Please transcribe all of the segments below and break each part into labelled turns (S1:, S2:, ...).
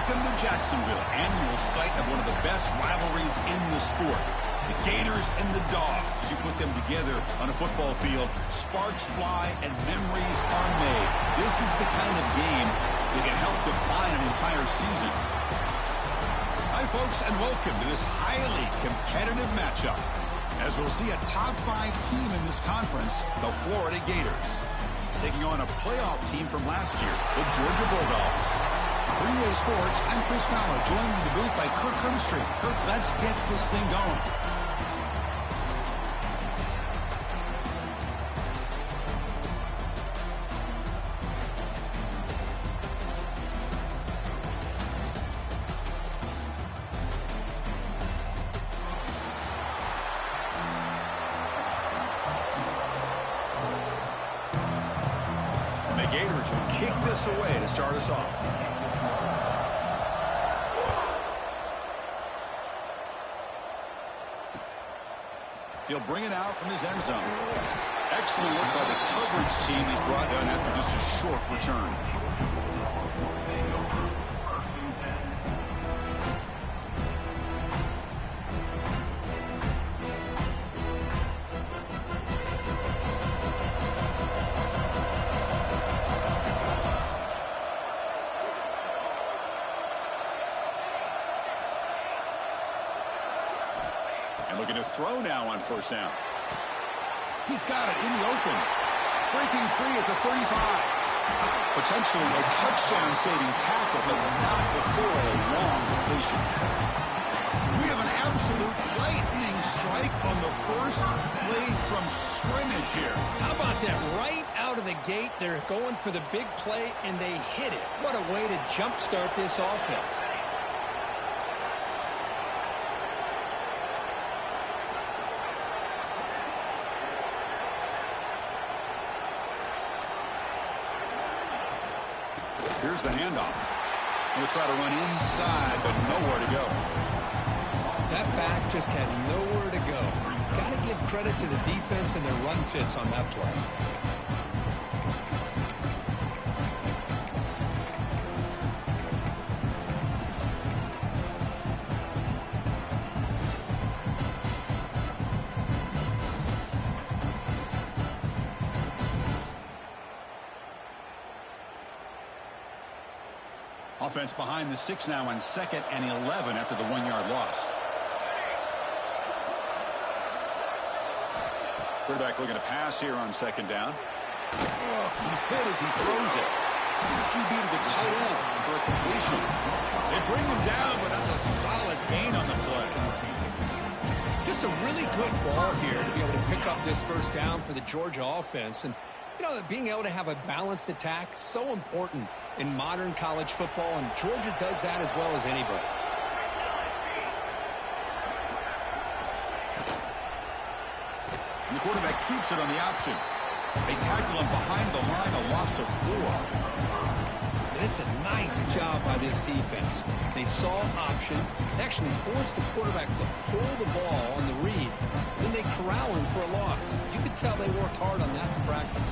S1: Welcome to Jacksonville, annual site of one of the best rivalries in the sport. The Gators and the Dogs. You put them together on a football field, sparks fly and memories are made. This is the kind of game that can help define an entire season. Hi, folks, and welcome to this highly competitive matchup, as we'll see a top 5 team in this conference, the Florida Gators, taking on a playoff team from last year, the Georgia Bulldogs. For EA Sports, I'm Chris Fowler, joined in the booth by Kirk Herbstreit. Kirk, let's get this thing going. The Gators will kick this away to start us off. He'll bring it out from his end zone. Excellent work by the coverage team. He's brought down after just a short return. Looking to throw now on first down. He's got it in the open. Breaking free at the 35. Potentially a touchdown-saving tackle, but not before a long completion. We have an absolute lightning strike on the first play from scrimmage here.
S2: How about that? Right out of the gate, they're going for the big play, and they hit it. What a way to jumpstart this offense.
S1: Here's the handoff. He'll try to run inside, but nowhere to go.
S2: That back just had nowhere to go. Got to give credit to the defense and their run fits on that play.
S1: Offense behind the 6 now on 2nd and 11 after the 1-yard loss. Quarterback looking to pass here on 2nd down. Oh, he's hit as he throws it. QB to the tight end for a completion. They bring him down, but that's a solid gain on the play.
S2: Just a really good ball here to be able to pick up this first down for the Georgia offense. And, you know, being able to have a balanced attack, so important in modern college football, and Georgia does that as well as anybody.
S1: And the quarterback keeps it on the option. They tackle him behind the line, a loss of 4.
S2: And it's a nice job by this defense. They saw option, actually forced the quarterback to pull the ball on the read, then they corral him for a loss. You could tell they worked hard on that in practice.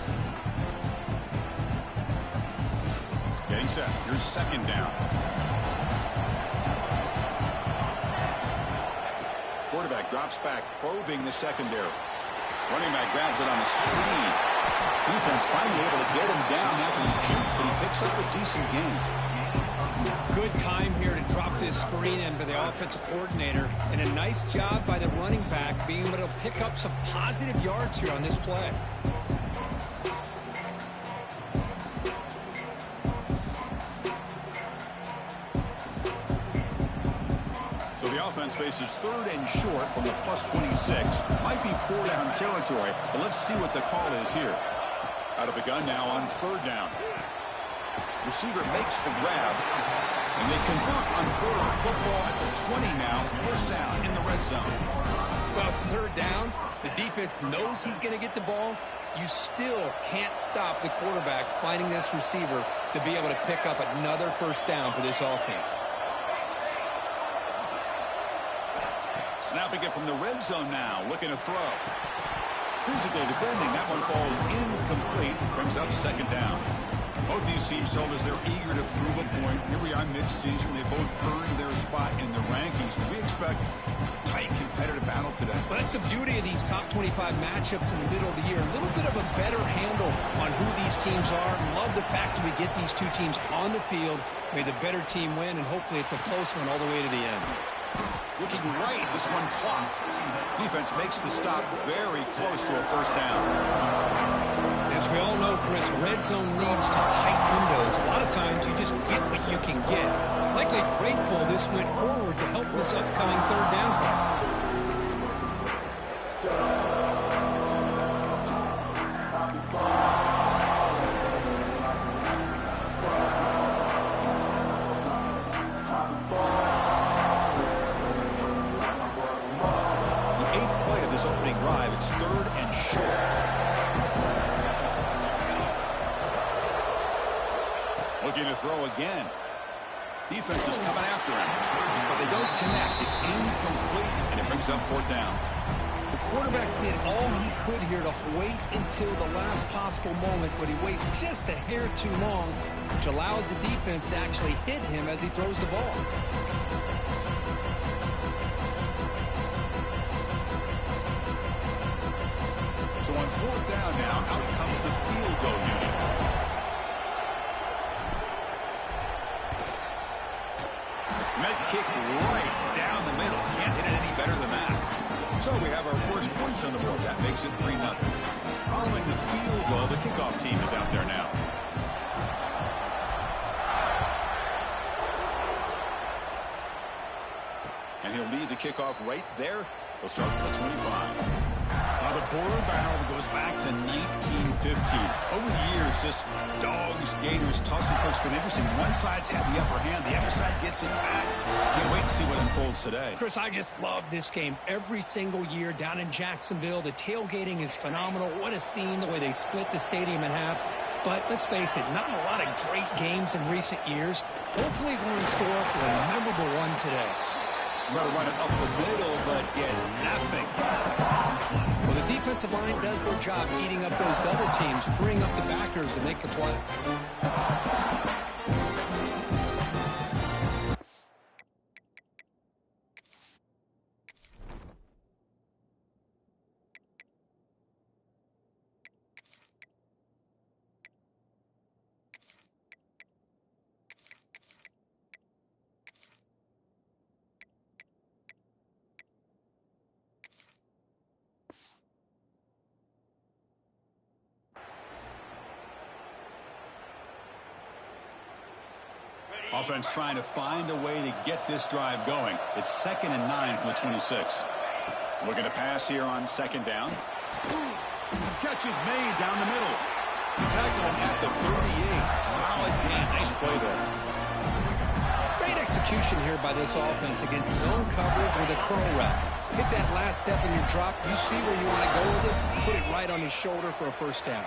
S1: Getting set. Here's 2nd down. Quarterback drops back, probing the secondary. Running back grabs it on a screen. Defense finally able to get him down after the juke, but he picks up a decent gain.
S2: Good time here to drop this screen in by the offensive coordinator, and a nice job by the running back being able to pick up some positive yards here on this play.
S1: Offense faces 3rd and short from the +26. Might be 4-down territory, but let's see what the call is here. Out of the gun now on 3rd down. Receiver makes the grab, and they convert on 3rd. Football at the 20 now. First down in the red zone.
S2: Well, it's 3rd down. The defense knows he's going to get the ball. You still can't stop the quarterback finding this receiver to be able to pick up another first down for this offense.
S1: Snapping it from the red zone now, looking to throw. Physical defending, that one falls incomplete, brings up 2nd down. Both these teams told us they're eager to prove a point. Here we are mid-season. They both earned their spot in the rankings, but we expect tight competitive battle today.
S2: Well, that's the beauty of these top 25 matchups in the middle of the year. A little bit of a better handle on who these teams are. Love the fact that we get these two teams on the field. May the better team win, and hopefully it's a close one all the way to the end.
S1: Looking right, this one clock. Defense makes the stop very close to a first down.
S2: As we all know, Chris, red zone leads to tight windows. A lot of times you just get what you can get. Likely grateful this went forward to help this upcoming third down call.
S1: Opening drive, it's 3rd and short. Looking to throw again. Defense is coming after him, but they don't connect. It's incomplete, and it brings up 4th down.
S2: The quarterback did all he could here to wait until the last possible moment, but he waits just a hair too long, which allows the defense to actually hit him as he throws the ball.
S1: So on 4th down now, out comes the field goal unit. Met kick right down the middle. Can't hit it any better than that. So we have our first points on the board. That makes it 3-0. Following the field goal, the kickoff team is out there now. And he'll lead the kickoff right there. They'll start with the 25. The border battle goes back to 1915. Over the years, this Dogs, Gators, toss and push been interesting. One side's had the upper hand, the other side gets it back. Can't wait to see what unfolds today.
S2: Chris, I just love this game every single year down in Jacksonville. The tailgating is phenomenal. What a scene, the way they split the stadium in half. But let's face it, not a lot of great games in recent years. Hopefully we're in store for a memorable one today.
S1: Try to run it up the middle, but get nothing.
S2: Well, the defensive line does their job eating up those double teams, freeing up the backers to make the play.
S1: Offense trying to find a way to get this drive going. It's 2nd and 9 from the 26. Looking to pass here on 2nd down. Catch is made down the middle. Tackle him at the 38. Solid game. Nice play there.
S2: Great execution here by this offense against zone coverage with a curl route. Hit that last step in your drop. You see where you want to go with it. Put it right on his shoulder for a first down.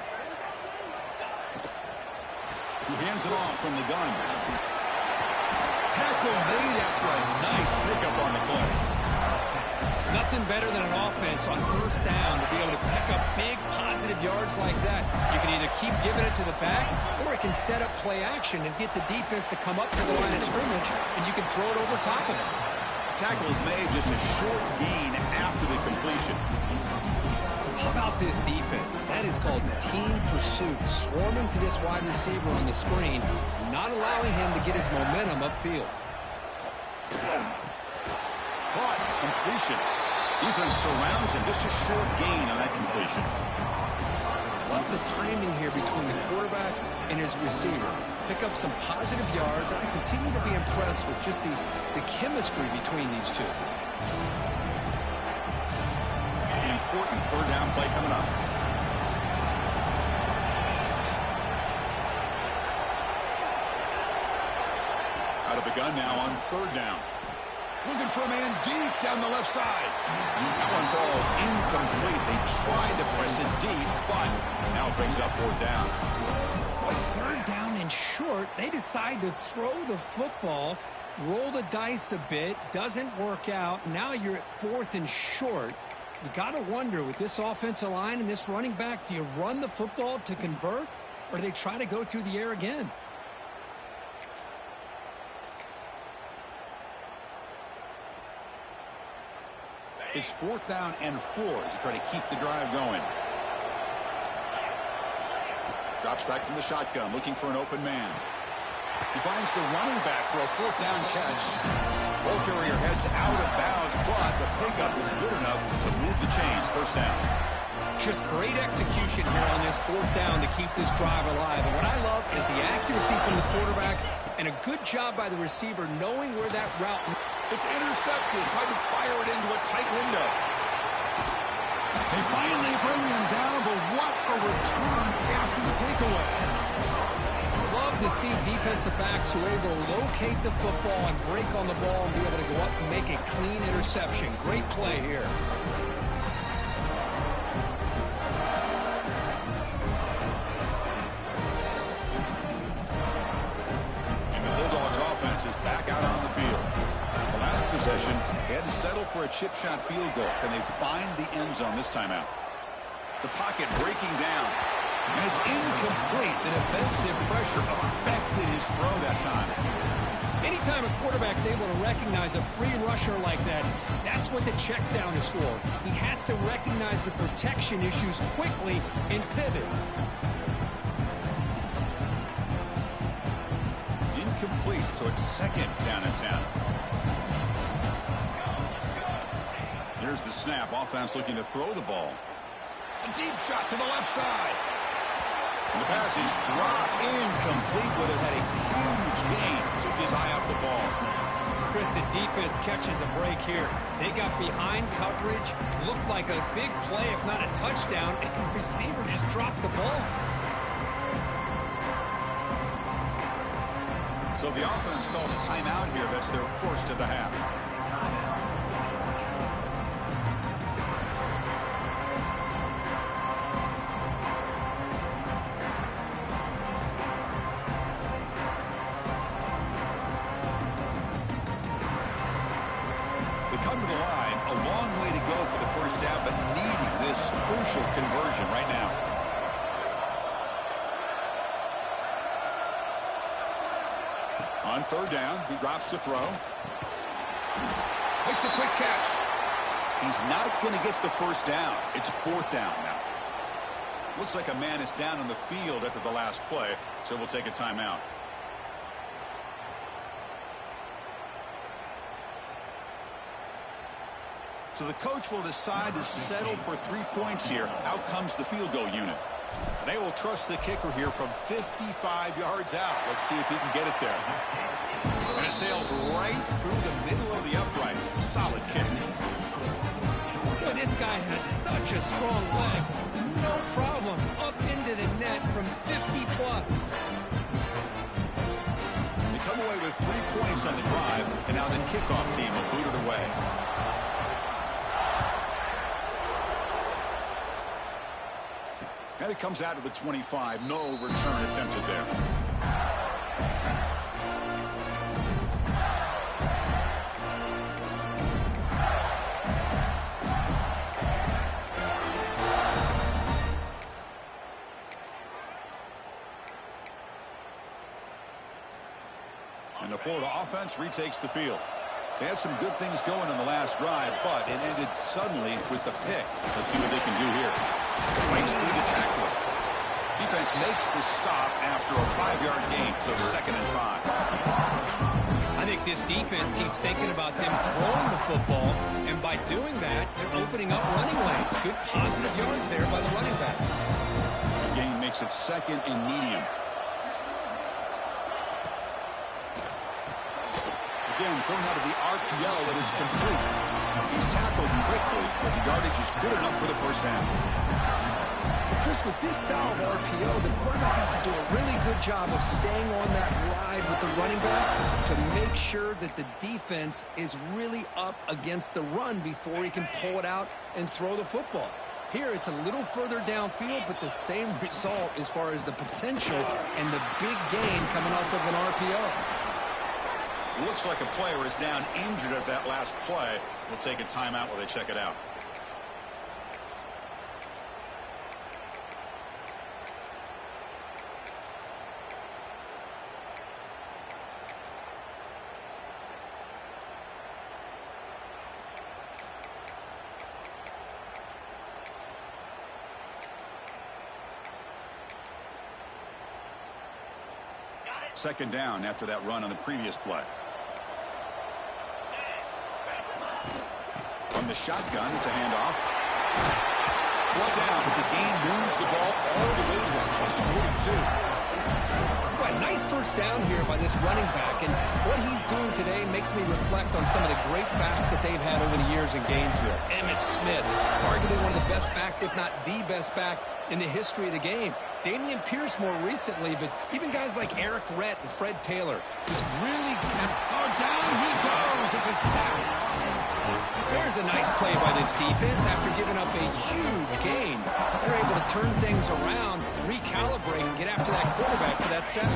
S1: He hands it off from the gun. Tackle made after a nice pickup on the play.
S2: Nothing better than an offense on first down to be able to pick up big positive yards like that. You can either keep giving it to the back, or it can set up play action and get the defense to come up to the line of scrimmage, and you can throw it over top of it.
S1: Tackle is made, just a short gain after the completion.
S2: How about this defense? That is called team pursuit. Swarming to this wide receiver on the screen, not allowing him to get his momentum upfield.
S1: Caught. Completion. Defense surrounds him. Just a short gain on that completion.
S2: Love the timing here between the quarterback and his receiver. Pick up some positive yards, and I continue to be impressed with just the chemistry between these two.
S1: An important 3rd down play coming up. Out of the gun now on 3rd down. Looking for a man deep down the left side. That one falls incomplete. They tried to press it deep, but now it brings up 4th down.
S2: Boy, 3rd down and short. They decide to throw the football, roll the dice a bit, doesn't work out. Now you're at 4th and short. You got to wonder, with this offensive line and this running back, do you run the football to convert, or do they try to go through the air again?
S1: It's 4th down and 4 as you try to keep the drive going. Drops back from the shotgun, looking for an open man. He finds the running back for a 4th down catch. Ball carrier heads out of bounds, but the pickup was good enough to move the chains. 1st down.
S2: Just great execution here on this 4th down to keep this drive alive. And what I love is the accuracy from the quarterback and a good job by the receiver knowing where that route...
S1: It's intercepted. Tried to fire it into a tight window. They finally bring him down, but what a return after the takeaway.
S2: Love to see defensive backs who are able to locate the football and break on the ball and be able to go up and make a clean interception. Great play here.
S1: And the Bulldogs offense is back out on the field. The last possession, they had to settle for a chip shot field goal. Can they find the end zone this time out? The pocket breaking down. And it's incomplete. The defensive pressure affected his throw that time.
S2: Anytime a quarterback's able to recognize a free rusher like that, that's what the check down is for. He has to recognize the protection issues quickly and pivot.
S1: Incomplete, so it's 2nd down and 10. Here's the snap. Offense looking to throw the ball. A deep shot to the left side. And the pass is dropped incomplete, but it had a huge gain. Took his eye off the ball.
S2: Chris, the defense catches a break here. They got behind coverage, looked like a big play, if not a touchdown, and the receiver just dropped the ball.
S1: So the offense calls a timeout here. That's their first of the half. Come to the line, a long way to go for the first down, but needing this crucial conversion right now. On 3rd down, he drops to throw. Makes a quick catch. He's not going to get the first down. It's 4th down now. Looks like a man is down on the field after the last play, so we'll take a timeout. So the coach will decide to settle for 3 points here. Out comes the field goal unit. And they will trust the kicker here from 55 yards out. Let's see if he can get it there. And it sails right through the middle of the uprights. Solid kick.
S2: Boy, this guy has such a strong leg. No problem. Up into the net from 50 plus.
S1: They come away with 3 points on the drive, and now the kickoff team will boot it away. And it comes out of the 25. No return attempted there. And the Florida offense retakes the field. They had some good things going on the last drive, but it ended suddenly with the pick. Let's see what they can do here. Breaks through the tackler. Defense makes the stop after a 5-yard gain, so 2nd and 5.
S2: I think this defense keeps thinking about them throwing the football, and by doing that, they're opening up running lanes. Good positive yards there by the running back.
S1: The gain makes it 2nd and medium. Again, thrown out of the RPO, and it's complete. He's tackled quickly, but the yardage is good enough for the first down.
S2: Chris, with this style of RPO, the quarterback has to do a really good job of staying on that ride with the running back to make sure that the defense is really up against the run before he can pull it out and throw the football. Here, it's a little further downfield, but the same result as far as the potential and the big gain coming off of an RPO.
S1: Looks like a player is down injured at that last play. We'll take a timeout while they check it out. Second down after that run on the previous play. From the shotgun, it's a handoff. Brought down, but the gain moves the ball all the way to a plus 42.
S2: Well, nice first down here by this running back, and what he's doing today makes me reflect on some of the great backs that they've had over the years in Gainesville. Emmitt Smith, arguably one of the best backs, if not the best back in the history of the game. Dameon Pierce more recently, but even guys like Eric Rhett and Fred Taylor just really
S1: down he goes. It's a sack.
S2: There's a nice play by this defense after giving up a huge gain. They're able to turn things around, recalibrate, and get after that quarterback for that sack.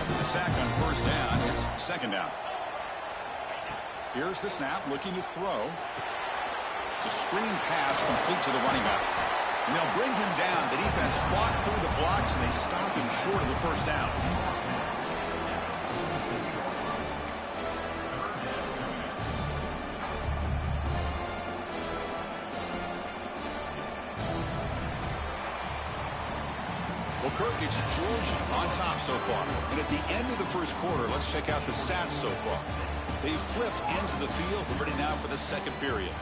S1: The sack on first down. It's second down. Here's the snap, looking to throw. It's a screen pass complete to the running back. And they'll bring him down. The defense fought through the blocks, and they stop him short of the first down. Well, Kirk, it's Georgia on top so far. And at the end of the first quarter, let's check out the stats so far. They've flipped into the field. We're ready now for the second period.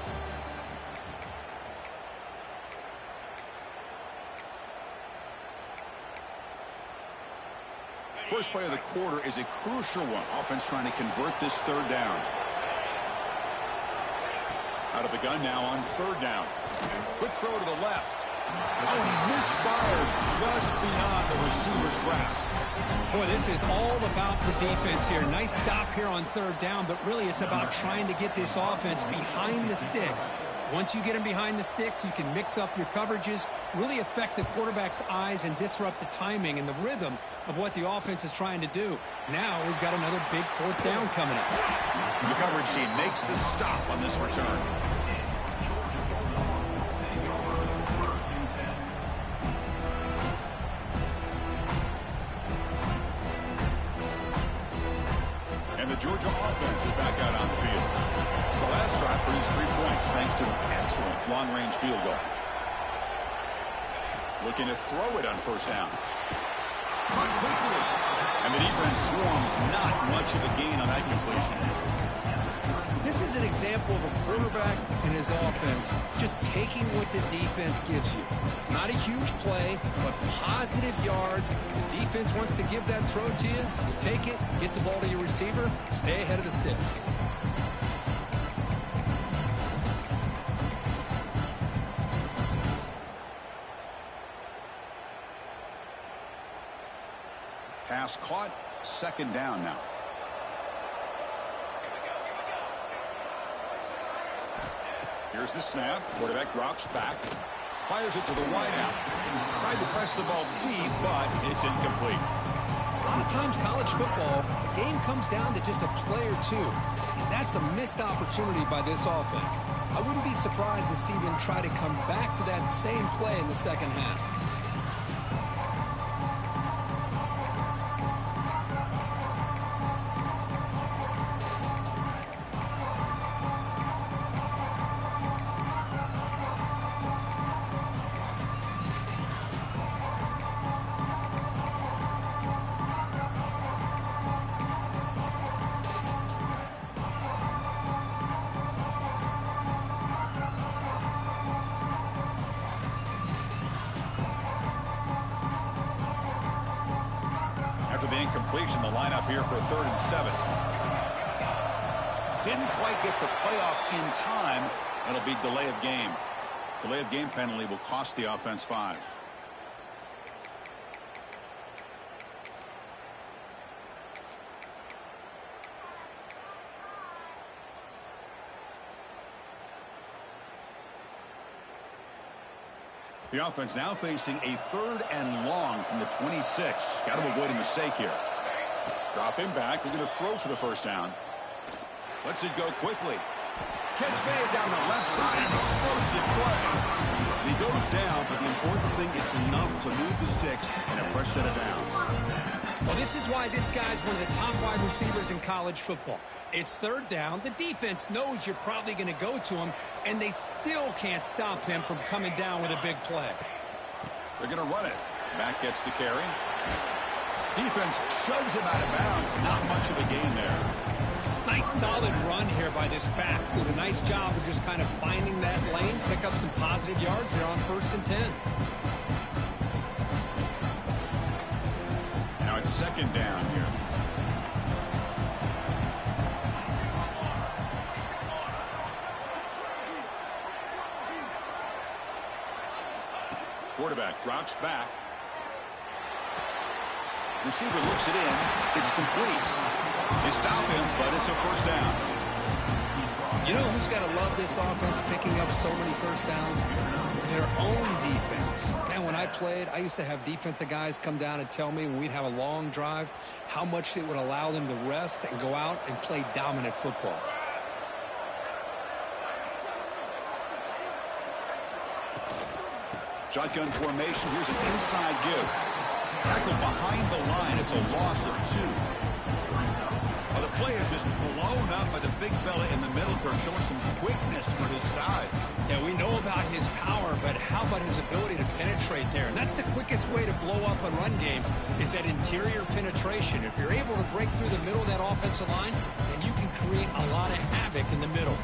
S1: First play of the quarter is a crucial one. Offense trying to convert this third down. Out of the gun now on third down. Quick throw to the left. Oh, and he misfires just beyond the receiver's grasp.
S2: Boy, this is all about the defense here. Nice stop here on third down, but really it's about trying to get this offense behind the sticks. Once you get them behind the sticks, you can mix up your coverages, really affect the quarterback's eyes and disrupt the timing and the rhythm of what the offense is trying to do. Now we've got another big fourth down coming up.
S1: The coverage team makes the stop on this return. And the Georgia offense is back out on the field. The last drive produced 3 points thanks to an excellent long-range field goal. Looking to throw it on first down. Caught quickly. And the defense swarms, not much of a gain on that completion.
S2: This is an example of a quarterback and his offense just taking what the defense gives you. Not a huge play, but positive yards. The defense wants to give that throw to you. You take it, get the ball to your receiver, stay ahead of the sticks.
S1: Pass caught, second down now. Here's the snap. Quarterback drops back. Fires it to the wideout. Tried to press the ball deep, but it's incomplete.
S2: A lot of times college football, the game comes down to just a play or two. And that's a missed opportunity by this offense. I wouldn't be surprised to see them try to come back to that same play in the second half.
S1: The incompletion, the lineup here for 3rd and 7. Didn't quite get the playoff in time. It'll be delay of game. Delay of game penalty will cost the offense 5. The offense now facing a 3rd and long from the 26. Got to avoid a mistake here. Drop him back. Looking to throw for the first down. Lets it go quickly. Catch made down the left side. An explosive play. And he goes down, but the important thing, it's enough to move the sticks and a fresh set of downs.
S2: Well, this is why this guy's one of the top wide receivers in college football. It's 3rd down. The defense knows you're probably going to go to him, and they still can't stop him from coming down with a big play.
S1: They're going to run it. Mack gets the carry. Defense shoves him out of bounds. Not much of a gain there.
S2: Nice solid run here by this back. Did a nice job of just kind of finding that lane, pick up some positive yards there on 1st and 10.
S1: Now it's 2nd down here. Quarterback drops back. Receiver looks it in. It's complete. They stop him, but it's a 1st down.
S2: You know who's got to love this offense picking up so many 1st downs? Their own defense. Man, when I played, I used to have defensive guys come down and tell me when we'd have a long drive how much it would allow them to rest and go out and play dominant football.
S1: Shotgun formation. Here's an inside give. Tackled behind the line. It's a loss of 2. Well, the play is just blown up by the big fella in the middle, Kirk, showing some quickness for his size.
S2: Yeah, we know about his power, but how about his ability to penetrate there? And that's the quickest way to blow up a run game is that interior penetration. If you're able to break through the middle of that offensive line, then you can create a lot of havoc in the middle.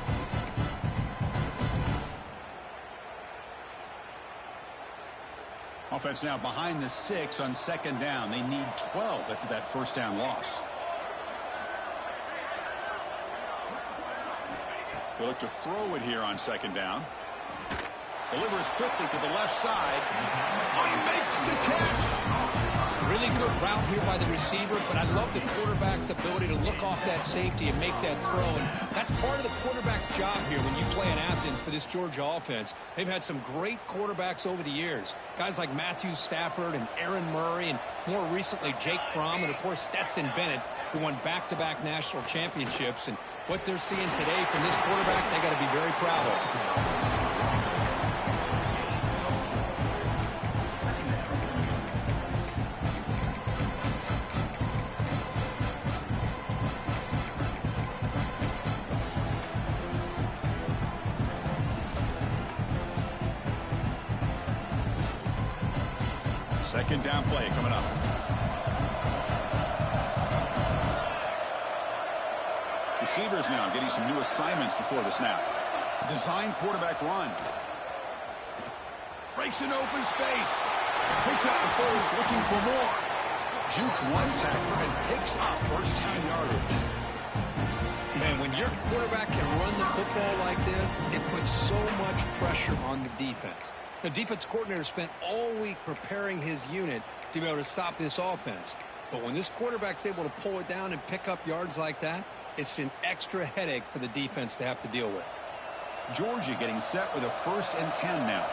S1: Offense now behind the 6 on 2nd down. They need 12 after that 1st down loss. They look to throw it here on 2nd down. Delivers quickly to the left side. Oh, he makes the catch.
S2: Really good route here by the receiver, but I love the quarterback's ability to look off that safety and make that throw. And that's part of the quarterback's job here when you play in Athens for this Georgia offense. They've had some great quarterbacks over the years. Guys like Matthew Stafford and Aaron Murray and more recently Jake Fromm and, of course, Stetson Bennett, who won back-to-back national championships. And what they're seeing today from this quarterback, they got to be very proud of.
S1: 2nd down play coming up. Receivers now getting some new assignments before the snap. Design quarterback run. Breaks an open space. Picks up the first, looking for more. Juked one tackler and picks up 1st down yardage.
S2: Man, when your quarterback can run the football like this, it puts so much pressure on the defense. The defense coordinator spent all week preparing his unit to be able to stop this offense. But when this quarterback's able to pull it down and pick up yards like that, it's an extra headache for the defense to have to deal with.
S1: Georgia getting set with a 1st and 10 now.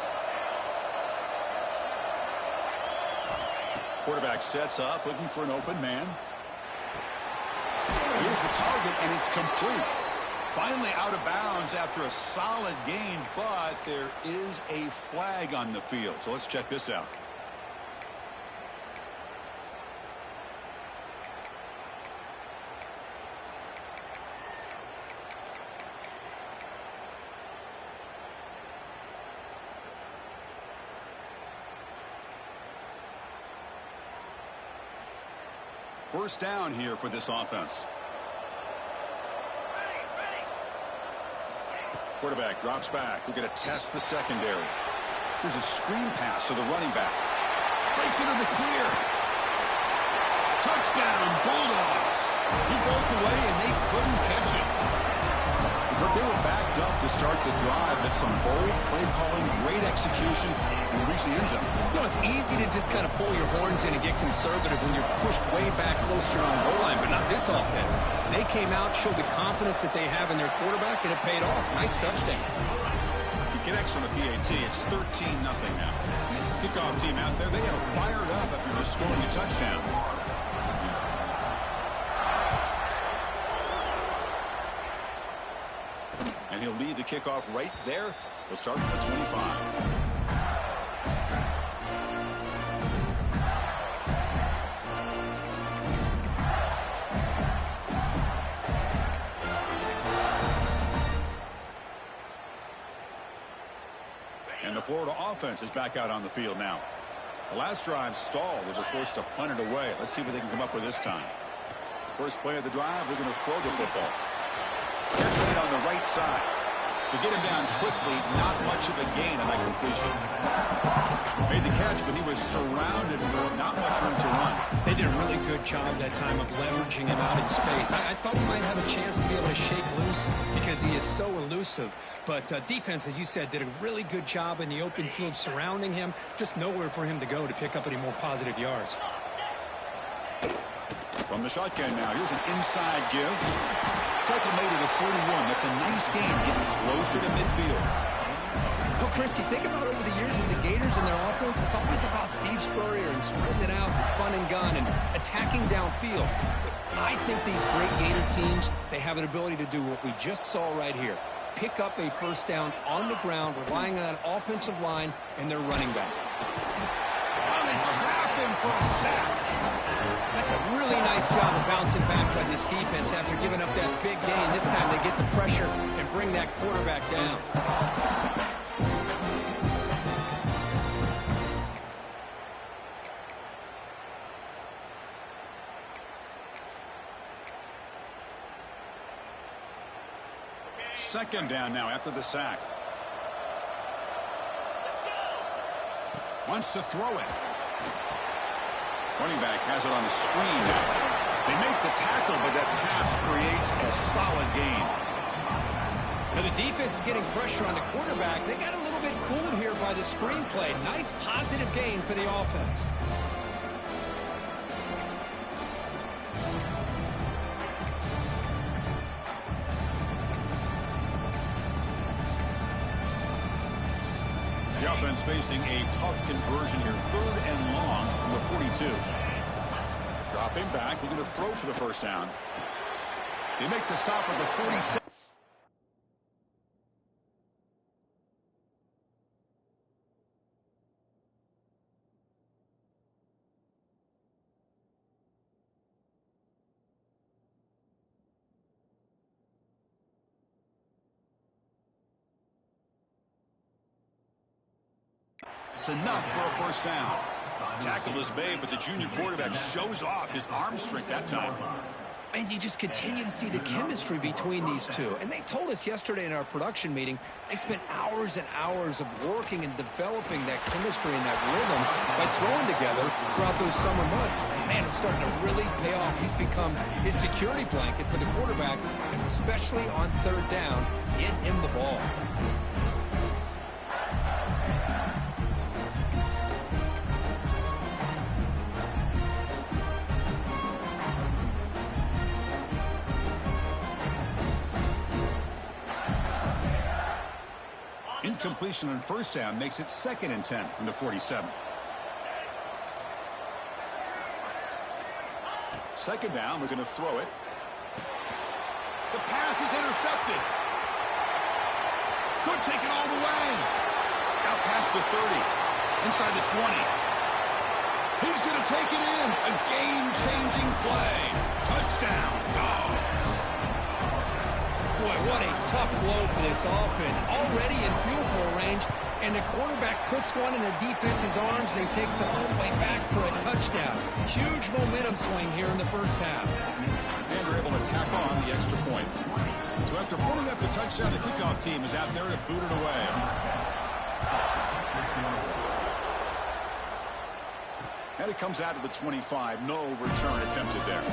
S1: Quarterback sets up, looking for an open man. Here's the target, and it's complete. Finally out of bounds after a solid gain, but there is a flag on the field. So let's check this out. First down here for this offense. Quarterback drops back. We're going to test the secondary. Here's a screen pass to the running back. Breaks into the clear. Touchdown, Bulldogs. He broke away, and they couldn't catch it. But they were backed up to start the drive, but some bold play calling, great execution, and they reached the end zone.
S2: You know, it's easy to just kind of pull your horns in and get conservative when you're pushed way back close to your own goal line, but not this offense. They came out, showed the confidence that they have in their quarterback, and it paid off. Nice touchdown.
S1: He connects on the PAT. It's 13-0 now. Kickoff team out there, they are fired up after just scoring a touchdown. And he'll lead the kickoff right there. He'll start at the 25. And the Florida offense is back out on the field now. The last drive stalled. They were forced to punt it away. Let's see what they can come up with this time. First play of the drive, they're going to throw the football. Catch made on the right side. To get him down quickly, not much of a gain on that completion. Made the catch, but he was surrounded with not much room to run.
S2: They did a really good job that time of leveraging him out in space. I thought he might have a chance to be able to shake loose because he is so elusive. But defense, as you said, did a really good job in the open field surrounding him. Just nowhere for him to go to pick up any more positive yards.
S1: From the shotgun now, here's an inside give. Tackle made it a 41. That's a nice game, getting closer to midfield.
S2: Well, Chris, you think about over the years with the Gators and their offense, it's always about Steve Spurrier and spreading it out and fun and gun and attacking downfield. But I think these great Gator teams, they have an ability to do what we just saw right here. Pick up a first down on the ground, relying on an offensive line and their running back.
S1: Well, they trap him for a sack.
S2: That's a really nice job of bouncing back by this defense after giving up that big gain. This time they get the pressure and bring that quarterback down.
S1: Second down now after the sack. Wants to throw it. Running back has it on the screen now. They make the tackle, but that pass creates a solid gain.
S2: Now the defense is getting pressure on the quarterback. They got a little bit fooled here by the screenplay. Nice positive gain for the offense.
S1: The offense facing a tough conversion here. 3rd and long from the 42. Dropping back, looking to throw for the first down. They make the stop at the 46. It's enough for a first down. Tackle is made, but the junior quarterback shows off his arm strength that time.
S2: And you just continue to see the chemistry between these two. And they told us yesterday in our production meeting, they spent hours and hours of working and developing that chemistry and that rhythm by throwing together throughout those summer months. And, man, it's starting to really pay off. He's become his security blanket for the quarterback, and especially on 3rd down, get him the ball.
S1: Incompletion on first down makes it 2nd and 10 from the 47. Second down, we're going to throw it. The pass is intercepted. Could take it all the way. Out past the 30. Inside the 20. He's going to take it in. A game-changing play. Touchdown, Dogs.
S2: Boy, what a tough blow for this offense. Already in field goal range, and the quarterback puts one in the defense's arms, and he takes it all the way back for a touchdown. Huge momentum swing here in the first half.
S1: And they're able to tack on the extra point. So after pulling up the touchdown, the kickoff team is out there to boot it away. And it comes out to the 25. No return attempted there.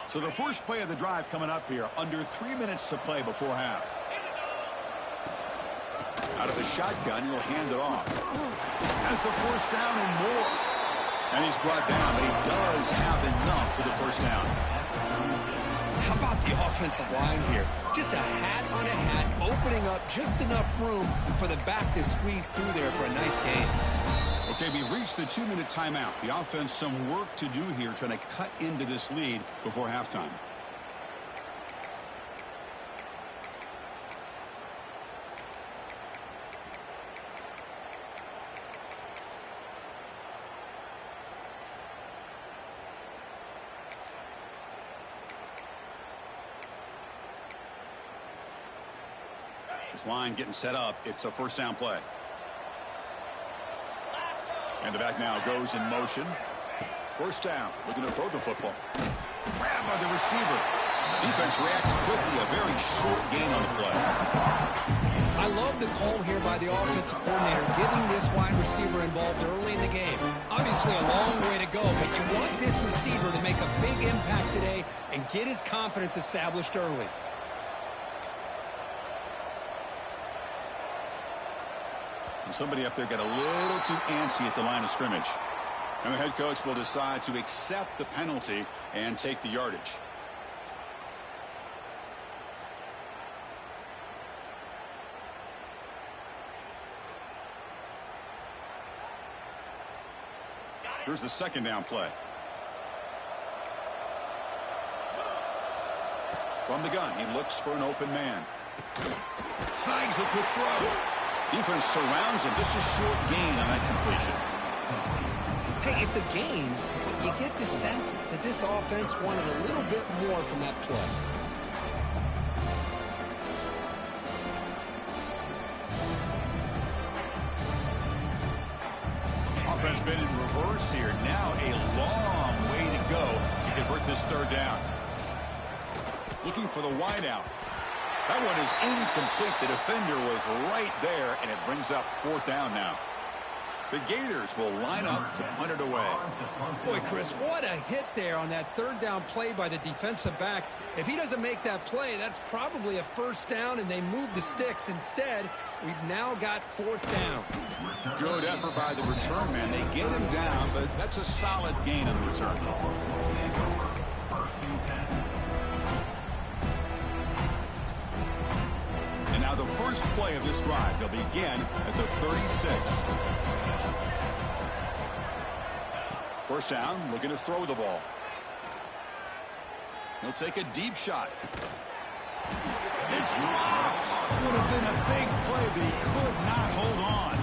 S1: So the first play of the drive coming up here. Under 3 minutes to play before half. Out of the shotgun, he'll hand it off. Has the first down and more. And he's brought down, but he does have enough for the first down.
S2: How about the offensive line here? Just a hat on a hat, opening up just enough room for the back to squeeze through there for a nice gain.
S1: Okay, we reached the 2-minute timeout. The offense some work to do here, trying to cut into this lead before halftime. This line getting set up. It's a first down play. And the back now goes in motion. First down. Looking to throw the football. Grab by the receiver. Defense reacts quickly. A very short gain on the play.
S2: I love the call here by the offensive coordinator, getting this wide receiver involved early in the game. Obviously a long way to go, but you want this receiver to make a big impact today and get his confidence established early.
S1: And somebody up there got a little too antsy at the line of scrimmage. And the head coach will decide to accept the penalty and take the yardage. Here's the second down play. From the gun, he looks for an open man. Snags a quick throw. Defense surrounds him. Just a short gain on that completion.
S2: Hey, it's a gain, but you get the sense that this offense wanted a little bit more from that play.
S1: Offense been in reverse here. Now a long way to go to convert this third down. Looking for the wideout. That one is incomplete. The defender was right there, and it brings up fourth down now. The Gators will line up to punt it away.
S2: Boy, Chris, what a hit there on that third down play by the defensive back. If he doesn't make that play, that's probably a first down, and they move the sticks. Instead, we've now got fourth down.
S1: Good effort by the return man. They get him down, but that's a solid gain on the return. And now the first play of this drive. They'll begin at the 36. First down, looking to throw the ball. He'll take a deep shot. It's dropped. Would have been a big play, but he could not hold on.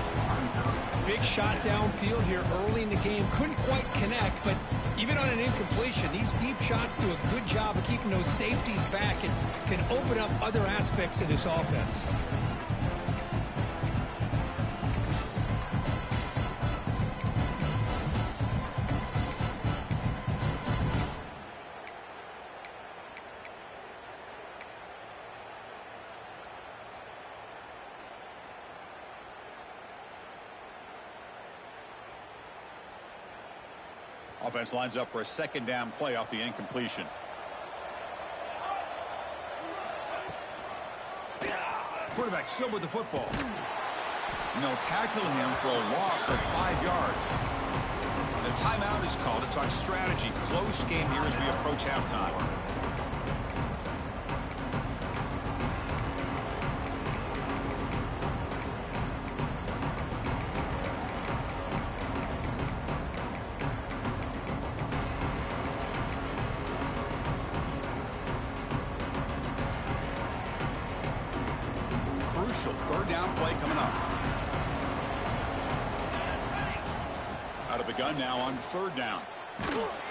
S2: Big shot downfield here early in the game. Couldn't quite connect, but even on an incompletion, these deep shots do a good job of keeping those safeties back and can open up other aspects of this offense.
S1: Offense lines up for a second down play off the incompletion. Quarterback still with the football. And they'll tackle him for a loss of 5 yards. The timeout is called to talk strategy. Close game here as we approach halftime. Third down play coming up. Out of the gun now on third down.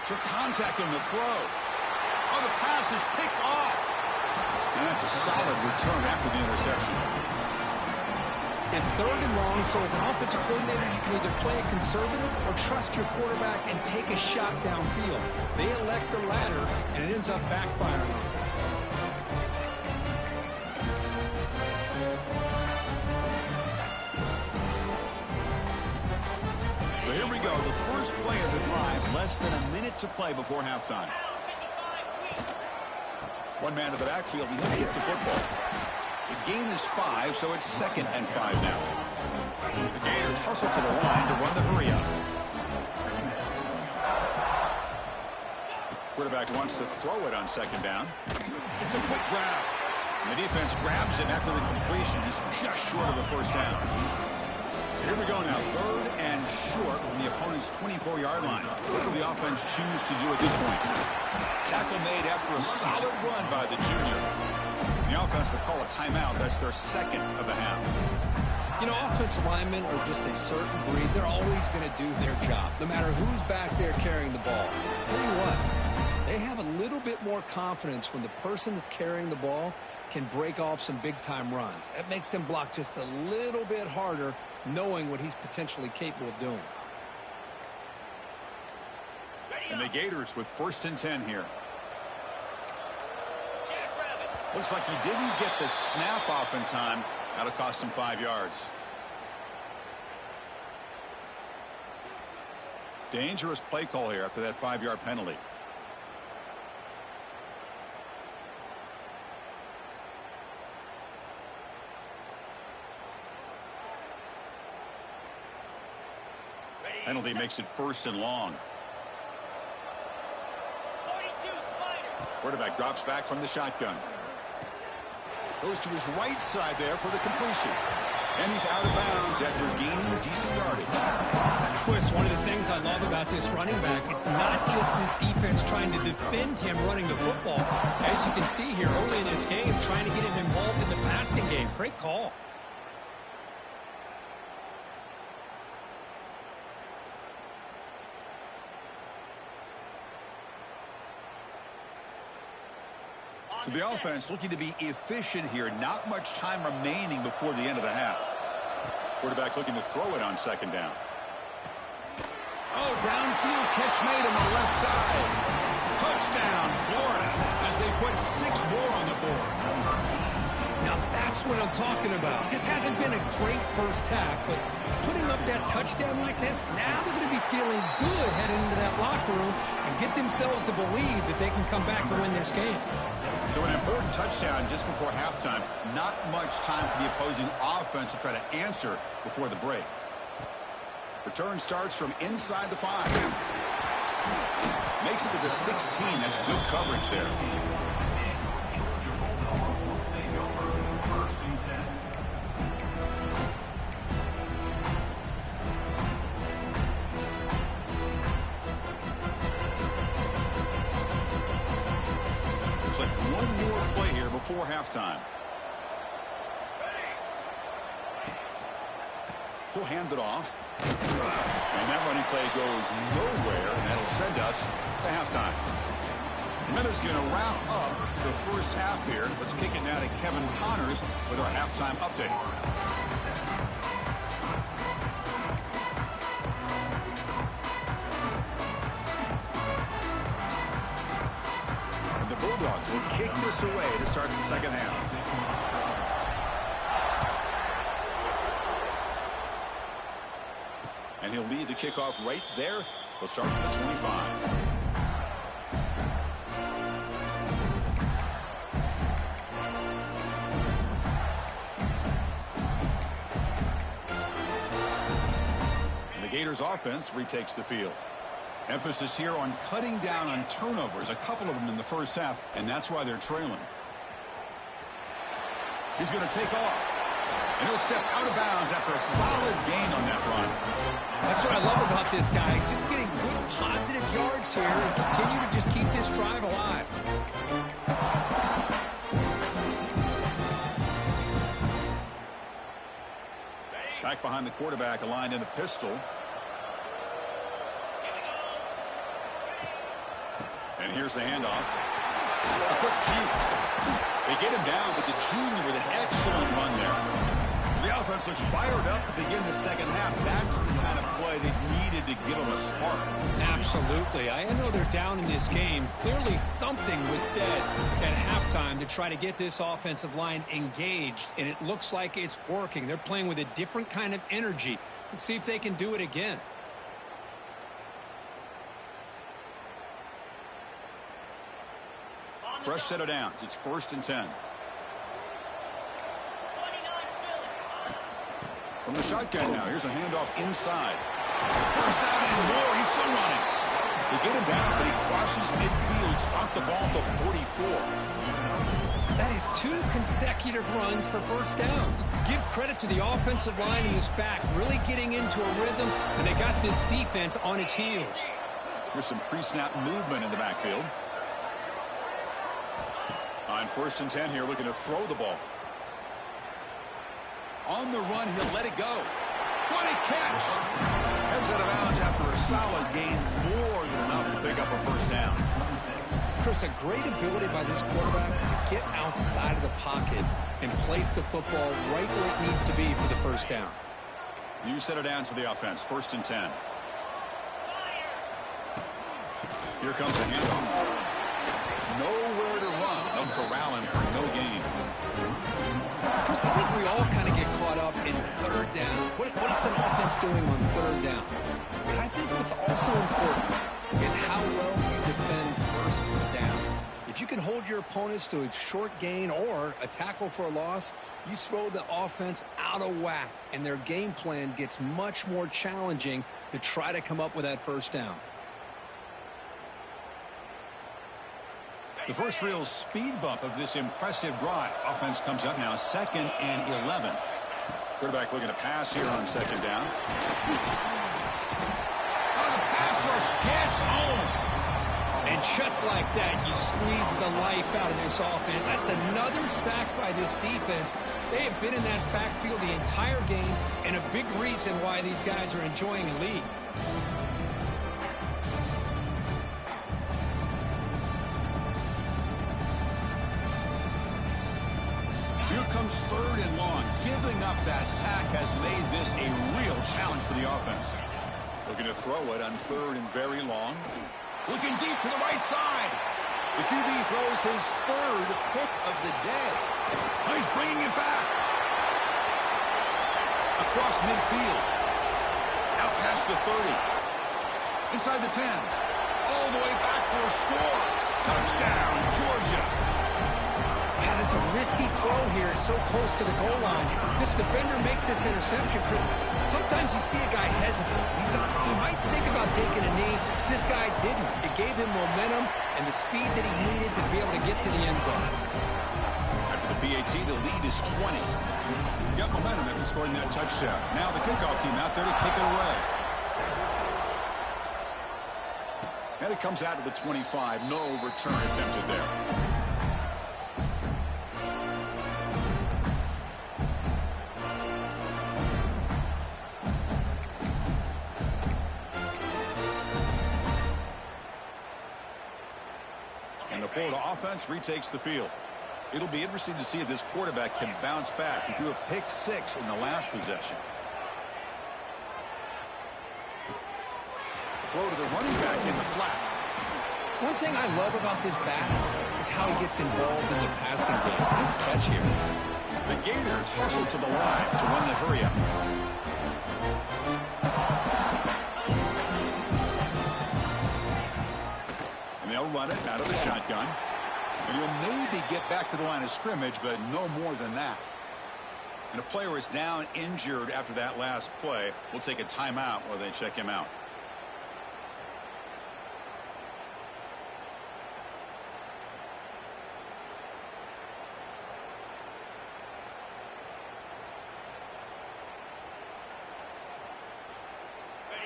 S1: Took contact on the throw. Oh, the pass is picked off. And that's a solid return after the interception.
S2: It's third and long, so as an offensive coordinator, you can either play it conservative or trust your quarterback and take a shot downfield. They elect the latter, and it ends up backfiring on them.
S1: So here we go, the first play of the drive, less than a minute to play before halftime. One man to the backfield, he hit the football. The gain is 5, so it's 2nd and 5 now. The Gators hustle to the line to run the hurry up. Quarterback wants to throw it on second down. It's a quick grab. And the defense grabs it after the completion. He's just short of a first down. So here we go now, third and short from the opponent's 24-yard line. What will the offense choose to do at this point? Tackle made after a solid run by the junior. The offense will call a timeout. That's their second of the half.
S2: You know, offensive linemen are just a certain breed. They're always going to do their job, no matter who's back there carrying the ball. I'll tell you what, they have a little little bit more confidence when the person that's carrying the ball can break off some big-time runs. That makes him block just a little bit harder, knowing what he's potentially capable of doing.
S1: And the Gators with 1st and 10 here. Looks like he didn't get the snap off in time. That'll cost him 5 yards. Dangerous play call here after that 5-yard penalty. Penalty makes it 1st and long. Quarterback drops back from the shotgun. Goes to his right side there for the completion. And he's out of bounds after gaining decent yardage.
S2: Chris, one of the things I love about this running back, it's not just this defense trying to defend him running the football. As you can see here early in this game, trying to get him involved in the passing game. Great call.
S1: So the offense looking to be efficient here. Not much time remaining before the end of the half. Quarterback looking to throw it on 2nd down. Oh, downfield catch made on the left side. Touchdown, Florida, as they put 6 more on the board.
S2: Now that's what I'm talking about. This hasn't been a great first half, but putting up that touchdown like this, now they're going to be feeling good heading into that locker room and get themselves to believe that they can come back and win this game.
S1: So an important touchdown just before halftime. Not much time for the opposing offense to try to answer before the break. Return starts from inside the 5. Makes it to the 16. That's good coverage there. Looks like one more play here before halftime. He'll hand it off. And that running play goes nowhere, and that'll send us to halftime. Miller's going to wrap up the first half here. Let's kick it now to Kevin Connors with our halftime update. And the Bulldogs will kick this away to start the second half. And he'll lead the kickoff right there. He'll start at the 25. And the Gators offense retakes the field. Emphasis here on cutting down on turnovers, a couple of them in the first half, and that's why they're trailing. He's going to take off. And he'll step out of bounds after a solid gain on that run.
S2: That's what I love about this guy. Just getting good positive yards here and continue to just keep this drive alive.
S1: Back behind the quarterback, aligned in the pistol. And here's the handoff. A quick juke. They get him down, but the junior with an excellent run there. The offense looks fired up to begin the second half. That's the kind of play they needed to give them a spark.
S2: Absolutely. I know they're down in this game. Clearly something was said at halftime to try to get this offensive line engaged, and it looks like it's working. They're playing with a different kind of energy. Let's see if they can do it again.
S1: Fresh set of downs. It's 1st and 10. From the shotgun now. Here's a handoff inside. First down and more. He's still running. They get him down, but he crosses midfield. Spot the ball at the 44.
S2: That is 2 consecutive runs for first downs. Give credit to the offensive line in this back, really getting into a rhythm, and they got this defense on its heels.
S1: There's some pre-snap movement in the backfield. On 1st and 10 here, looking to throw the ball. On the run, he'll let it go. What a catch! Heads out of bounds after a solid gain, more than enough to pick up a first down.
S2: Chris, a great ability by this quarterback to get outside of the pocket and place the football right where it needs to be for the first down.
S1: You set it down to the offense. 1st and 10. Here comes the handoff. Nowhere to run. No corralling for no gain.
S2: Chris, I think we all kind of get caught up in 3rd down. What's an offense doing on 3rd down? But I think what's also important is how well you defend 1st down. If you can hold your opponents to a short gain or a tackle for a loss, you throw the offense out of whack, and their game plan gets much more challenging to try to come up with that 1st down.
S1: The first real speed bump of this impressive drive. Offense comes up now 2nd and 11. Quarterback looking to pass here on 2nd down. The pass rush gets home.
S2: And just like that, you squeeze the life out of this offense. That's another sack by this defense. They have been in that backfield the entire game, and a big reason why these guys are enjoying a lead.
S1: So here comes 3rd and long. Giving up that sack has made this a real challenge for the offense. Looking to throw it on 3rd and very long. Looking deep to the right side. The QB throws his 3rd pick of the day. Oh, he's bringing it back. Across midfield. Out past the 30. Inside the 10. All the way back for a score. Touchdown, Georgia.
S2: That is a risky throw here, so close to the goal line. This defender makes this interception, Chris. Sometimes you see a guy hesitate. He might think about taking a knee. This guy didn't. It gave him momentum and the speed that he needed to be able to get to the end zone.
S1: After the PAT, the lead is 20. Got momentum after scoring that touchdown. Now the kickoff team out there to kick it away. And it comes out to the 25. No return attempted there. And the Florida offense retakes the field. It'll be interesting to see if this quarterback can bounce back. He threw a pick-6 in the last possession. Throw to the running back in the flat.
S2: One thing I love about this back is how he gets involved in the passing game. Nice catch here.
S1: The Gators hustle to the line to run the hurry-up. And they'll run it out of the shotgun. And he'll maybe get back to the line of scrimmage, but no more than that. And a player is down injured after that last play. We'll take a timeout while they check him out.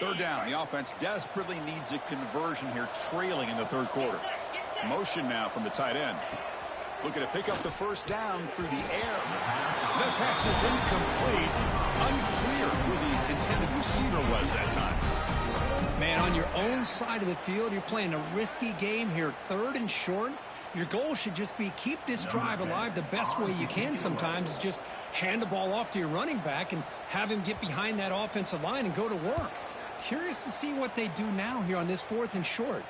S1: Third down. The offense desperately needs a conversion here, trailing in the 3rd quarter. Motion now from the tight end. Looking to pick up the 1st down through the air. That pass is incomplete. Unclear who the intended receiver was that time.
S2: Man, on your own side of the field, you're playing a risky game here. 3rd and short. Your goal should just be keep this drive alive. The best way you can sometimes is just hand the ball off to your running back and have him get behind that offensive line and go to work. Curious to see what they do now here on this 4th and short.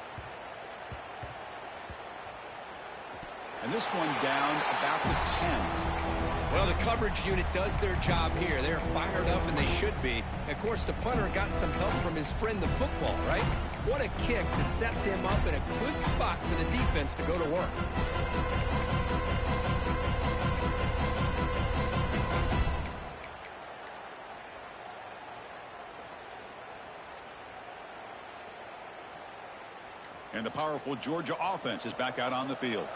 S1: And this one down about the 10.
S2: Well, the coverage unit does their job here. They're fired up, and they should be. Of course, the punter got some help from his friend, the football, right? What a kick to set them up in a good spot for the defense to go to work.
S1: And the powerful Georgia offense is back out on the field.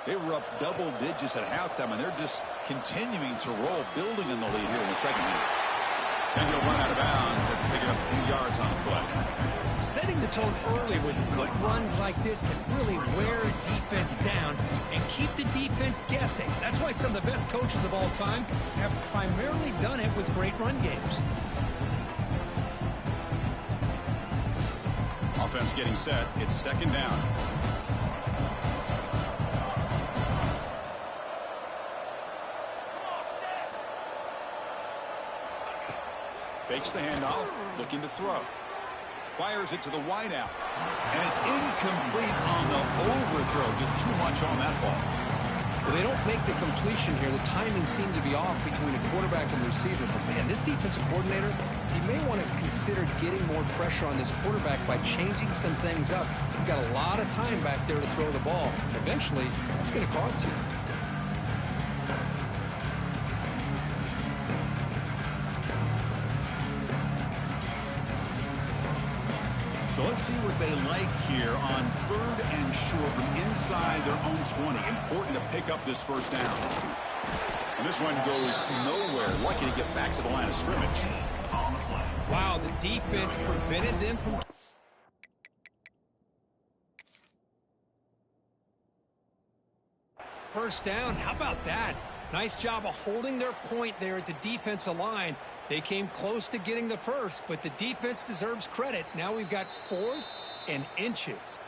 S1: They were up double digits at halftime, and they're just continuing to roll, building in the lead here in the 2nd half. And he'll run out of bounds after picking up a few yards on the play.
S2: Setting the tone early with good runs like this can really wear a defense down and keep the defense guessing. That's why some of the best coaches of all time have primarily done it with great run games.
S1: Offense getting set. It's 2nd down. Fakes the handoff, looking to throw. Fires it to the wideout. And it's incomplete on the overthrow. Just too much on that ball.
S2: Well, they don't make the completion here. The timing seemed to be off between the quarterback and the receiver. But, man, this defensive coordinator, he may want to consider getting more pressure on this quarterback by changing some things up. He's got a lot of time back there to throw the ball. And eventually, that's going to cost you.
S1: So let's see what they like here on 3rd and short from inside their own 20. Important to pick up this first down. And this one goes nowhere. Lucky to get back to the line of scrimmage.
S2: Wow, the defense prevented them from... First down, how about that? Nice job of holding their point there at the defensive line. They came close to getting the first, but the defense deserves credit. Now we've got 4th and inches.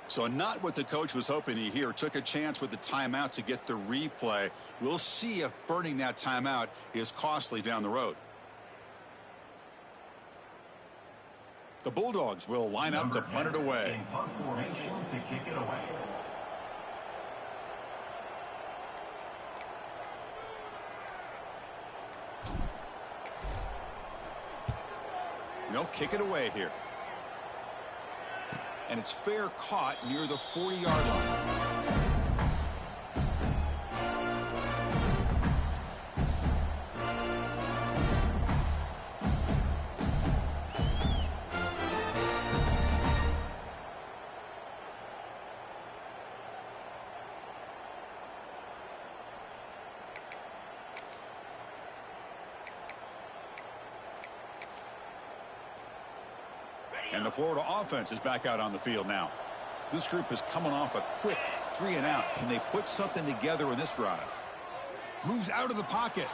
S1: So not what the coach was hoping to hear. Took a chance with the timeout to get the replay. We'll see if burning that timeout is costly down the road. The Bulldogs will line up to punt it away.
S3: In punt formation to kick it away.
S1: They'll kick it away here. And it's fair caught near the 40-yard line. And the Florida offense is back out on the field now. This group is coming off a quick 3-and-out. Can they put something together in this drive? Moves out of the pocket.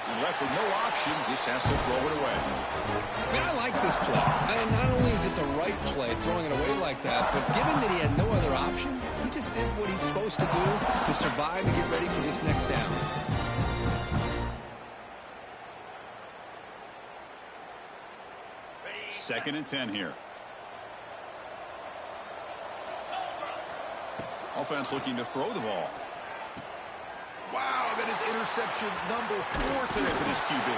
S1: And left with no option, just has to throw it away.
S2: Man, I like this play. And not only is it the right play, throwing it away like that, but given that he had no other option, he just did what he's supposed to do to survive and get ready for this next down.
S1: Second and 10 here. Offense looking to throw the ball. Wow, that is interception number 4 today for this QB.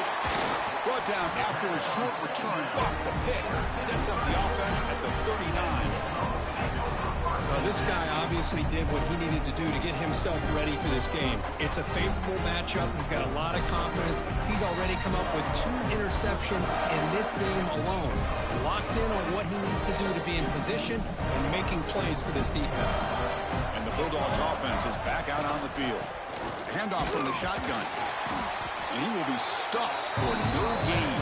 S1: Brought down after a short return, but the pick sets up the offense at the 39.
S2: Well, this guy obviously did what he needed to do to get himself ready for this game. It's a favorable matchup. He's got a lot of confidence. He's already come up with 2 interceptions in this game alone. Locked in on what he needs to do to be in position and making plays for this defense.
S1: And the Bulldogs offense is back out on the field. Handoff from the shotgun. And he will be stuffed for no gain.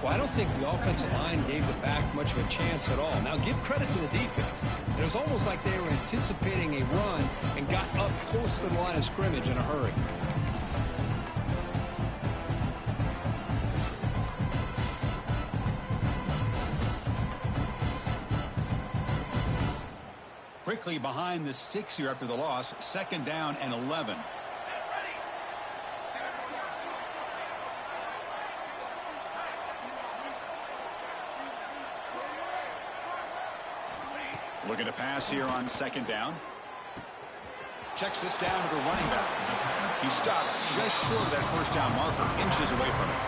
S2: Well, I don't think the offensive line gave the back much of a chance at all. Now, give credit to the defense. It was almost like they were anticipating a run and got up close to the line of scrimmage in a hurry.
S1: Quickly behind the 6 here after the loss. Second down and 11. Looking to pass here on second down. Checks this down to the running back. He stopped just short of that first down marker, inches away from it.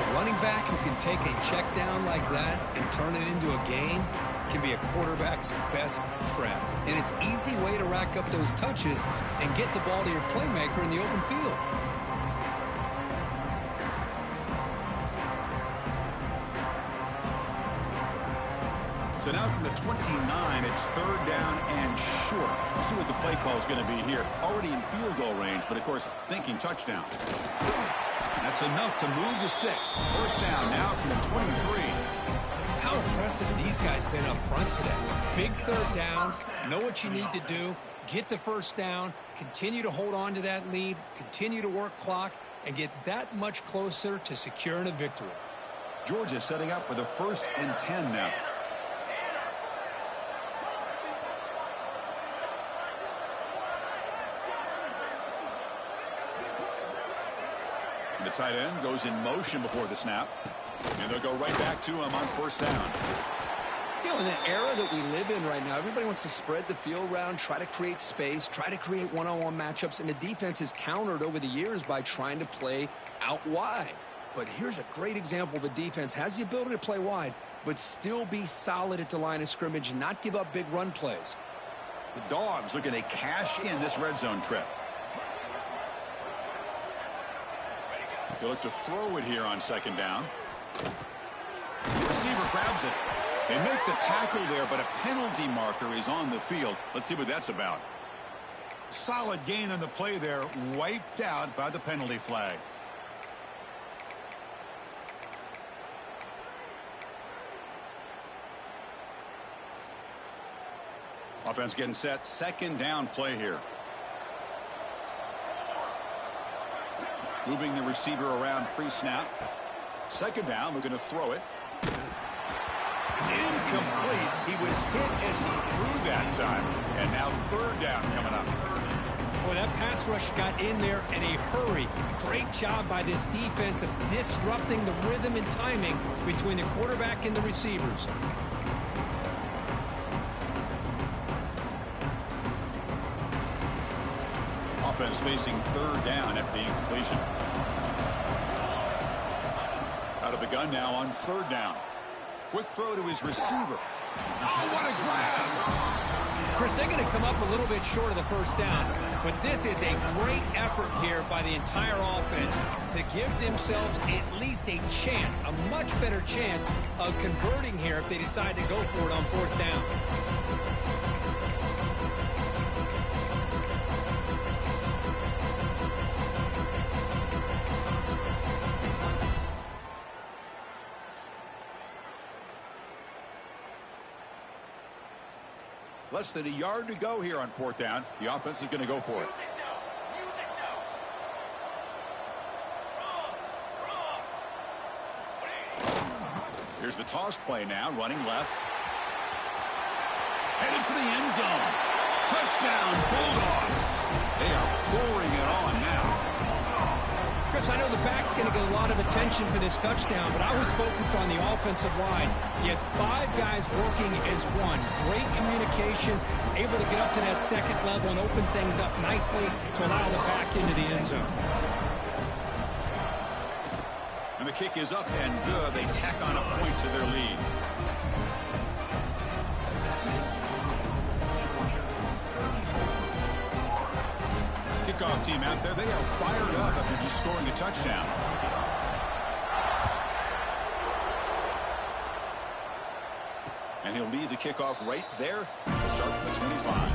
S2: A running back who can take a check down like that and turn it into a gain, can be a quarterback's best friend. And it's an easy way to rack up those touches and get the ball to your playmaker in the open field.
S1: So now from the 29, it's 3rd down and short. We'll see what the play call is going to be here. Already in field goal range, but of course thinking touchdown. That's enough to move the sticks. 1st down now from the 23.
S2: How impressive these guys been up front today. Big 3rd down, know what you need to do, get the 1st down, continue to hold on to that lead, continue to work clock, and get that much closer to securing a victory.
S1: Georgia setting up with a 1st and 10 now. The tight end goes in motion before the snap. And they'll go right back to him on 1st down.
S2: You know, in the era that we live in right now, everybody wants to spread the field around, try to create space, try to create one-on-one matchups, and the defense is countered over the years by trying to play out wide. But here's a great example of a defense has the ability to play wide, but still be solid at the line of scrimmage and not give up big run plays.
S1: The Dogs looking to cash in this red zone trip. He'll look to throw it here on 2nd down. The receiver grabs it. They make the tackle there, but a penalty marker is on the field. Let's see what that's about. Solid gain on the play there, wiped out by the penalty flag. Offense getting set. 2nd down play here. Moving the receiver around pre-snap. 2nd down, looking to throw it. It's incomplete. He was hit as he threw that time. And now 3rd down coming up.
S2: Boy, that pass rush got in there in a hurry. Great job by this defense of disrupting the rhythm and timing between the quarterback and the receivers.
S1: Offense facing 3rd down after the incompletion. Out of the gun now on 3rd down. Quick throw to his receiver. Oh, what a grab!
S2: Chris, they're going to come up a little bit short of the 1st down, but this is a great effort here by the entire offense to give themselves at least a chance, a much better chance of converting here if they decide to go for it on 4th down.
S1: Less than a yard to go here on 4th down. The offense is going to go for it. Here's the toss play now, running left. Headed for the end zone. Touchdown, Bulldogs. They are pouring it on now.
S2: Chris, I know the back's going to get a lot of attention for this touchdown, but I was focused on the offensive line. You had 5 guys working as one. Great communication, able to get up to that 2nd level and open things up nicely to allow the back into the end zone.
S1: And the kick is up and good. They tack on a point to their lead. Kickoff team out there. They are fired up after just scoring a touchdown. And he'll lead the kickoff right there. He'll start from the 25.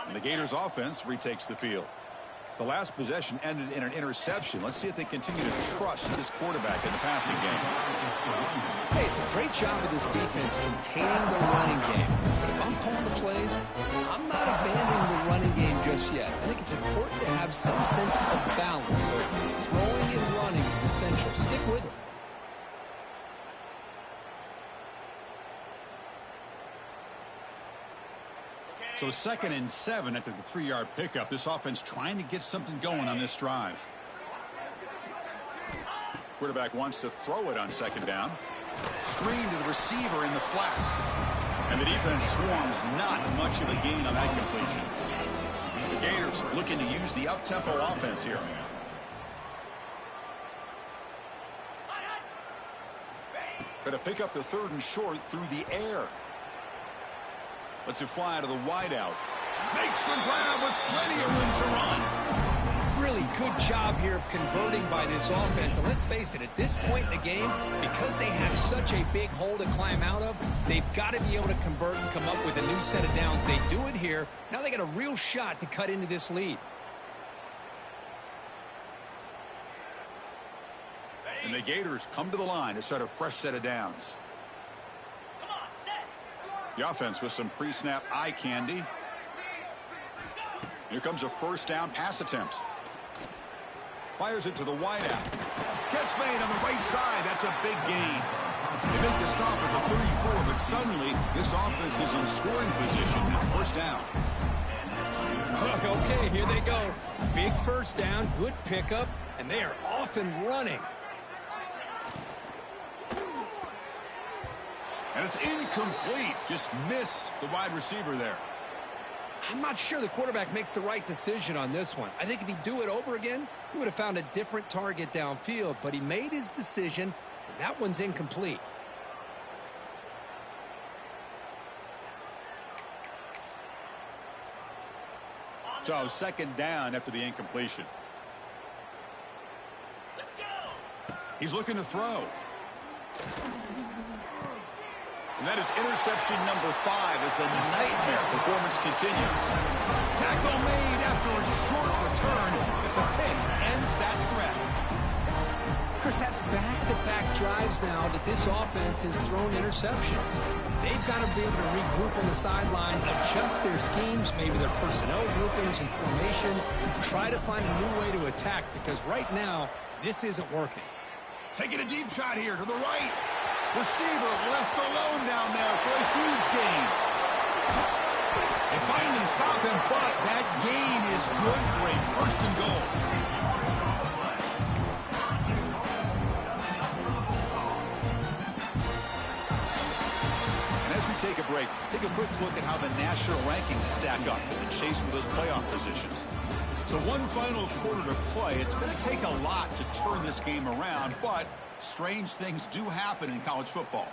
S1: And the Gators offense retakes the field. The last possession ended in an interception. Let's see if they continue to trust this quarterback in the passing game.
S2: Hey, it's a great job of this defense containing the running game. But if I'm calling the plays, I'm not abandoning the running game just yet. I think it's important to have some sense of balance. So throwing and running is essential. Stick with it.
S1: So 2nd and 7 after the 3-yard pickup. This offense trying to get something going on this drive. Quarterback wants to throw it on 2nd down. Screen to the receiver in the flat. And the defense swarms, not much of a gain on that completion. The Gators looking to use the up-tempo offense here. Going to pick up the 3rd and short through the air. Lets it fly to the wideout. Makes the grab with plenty of room to run.
S2: Really good job here of converting by this offense. And let's face it, at this point in the game, because they have such a big hole to climb out of, they've got to be able to convert and come up with a new set of downs. They do it here. Now they got a real shot to cut into this lead.
S1: And the Gators come to the line to start a fresh set of downs. The offense with some pre-snap eye candy. Here comes a 1st down pass attempt. Fires it to the wideout. Catch made on the right side. That's a big gain. They make the stop at the 34, but suddenly this offense is in scoring position. Now 1st down.
S2: Okay, here they go. Big 1st down, good pickup, and they are off and running.
S1: And it's incomplete. Just missed the wide receiver there.
S2: I'm not sure the quarterback makes the right decision on this one. I think if he'd do it over again, he would have found a different target downfield, but he made his decision, and that one's incomplete.
S1: So 2nd down after the incompletion.
S3: Let's go.
S1: He's looking to throw. And that is interception number 5 as the nightmare performance continues. Tackle made after a short return, but the pick ends that threat.
S2: Chris, that's back-to-back drives now that this offense has thrown interceptions. They've got to be able to regroup on the sideline, adjust their schemes, maybe their personnel groupings and formations, try to find a new way to attack, because right now, this isn't working.
S1: Taking a deep shot here to the right. Receiver left alone down there for a huge gain. They finally stop him, but that gain is good for a 1st and goal. And as we take a break, take a quick look at how the national rankings stack up in the chase for those playoff positions. So one final quarter to play. It's going to take a lot to turn this game around, but strange things do happen in college football.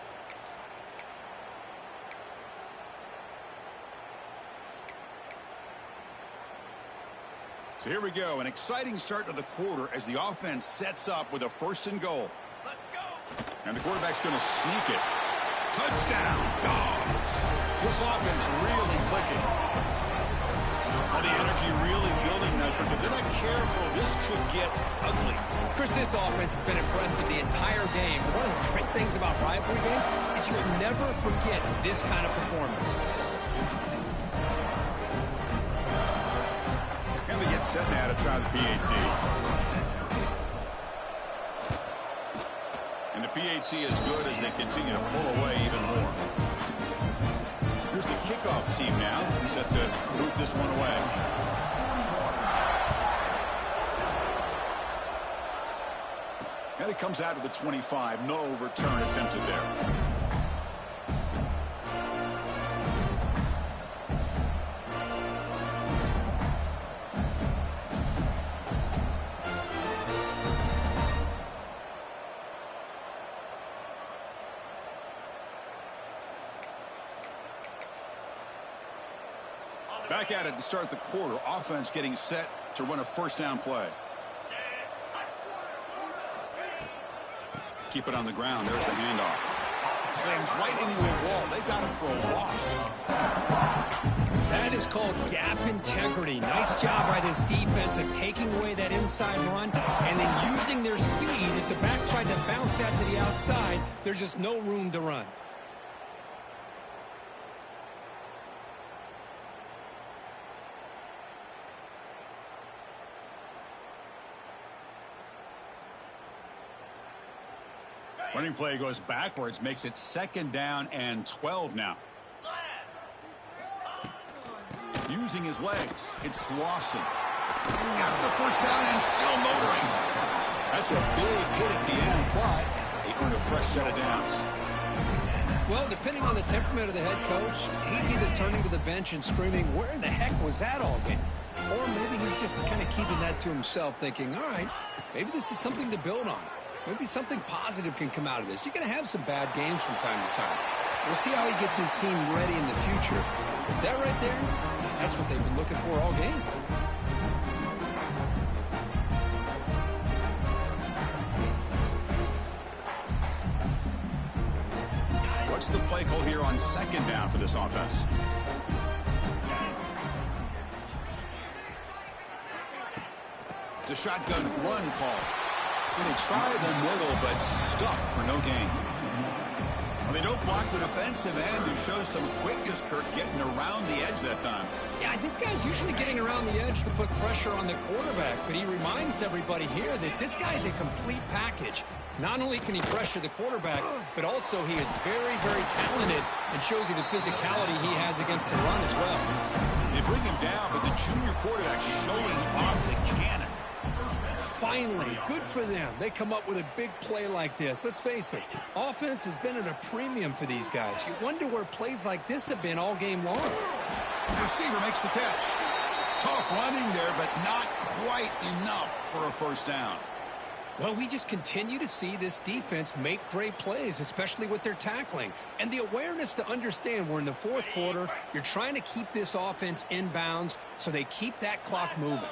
S1: So here we go, an exciting start to the quarter as the offense sets up with a 1st and goal.
S3: Let's go.
S1: And the quarterback's going to sneak it. Touchdown, Dogs. This offense really clicking. Well, the energy really building now. If they're not careful, this could get ugly.
S2: Chris, this offense has been impressive the entire game. But one of the great things about rivalry games is you'll never forget this kind of performance.
S1: And they get set now to try the PAT. And the PAT is good as they continue to pull away even more. Here's the kickoff team now, set to boot this one away. And it comes out of the 25. No return attempted there. Back at it to start the quarter. Offense getting set to run a 1st down play. Keep it on the ground. There's the handoff. Slams right into a wall. They got him for a loss.
S2: That is called gap integrity. Nice job by this defense of taking away that inside run and then using their speed as the back tried to bounce that to the outside. There's just no room to run.
S1: Running play goes backwards, makes it 2nd down and 12 now. using his legs. It's Lawson. He's got the first down and still motoring. That's a big hit at the end, but they earn a fresh set of downs.
S2: Well, depending on the temperament of the head coach, he's either turning to the bench and screaming, where the heck was that all game? Or maybe he's just kind of keeping that to himself, thinking, all right, maybe this is something to build on. Maybe something positive can come out of this. You're going to have some bad games from time to time. We'll see how he gets his team ready in the future. But that right there, that's what they've been looking for all game.
S1: What's the play call here on second down for this offense? It's a shotgun run call. And they try the middle, but stuffed for no gain. Well, they don't block the defensive end, who shows some quickness, Kirk, getting around the edge that time.
S2: Yeah, this guy's usually getting around the edge to put pressure on the quarterback, but he reminds everybody here that this guy's a complete package. Not only can he pressure the quarterback, but also he is very, very talented and shows you the physicality he has against the run as well.
S1: They bring him down, but the junior quarterback showing off the cannon.
S2: Finally, good for them. They come up with a big play like this. Let's face it, offense has been at a premium for these guys. You wonder where plays like this have been all game long.
S1: The receiver makes the catch. Tough running there, but not quite enough for a first down.
S2: Well, we just continue to see this defense make great plays, especially with their tackling. And the awareness to understand we're in the fourth quarter, you're trying to keep this offense in bounds so they keep that clock moving.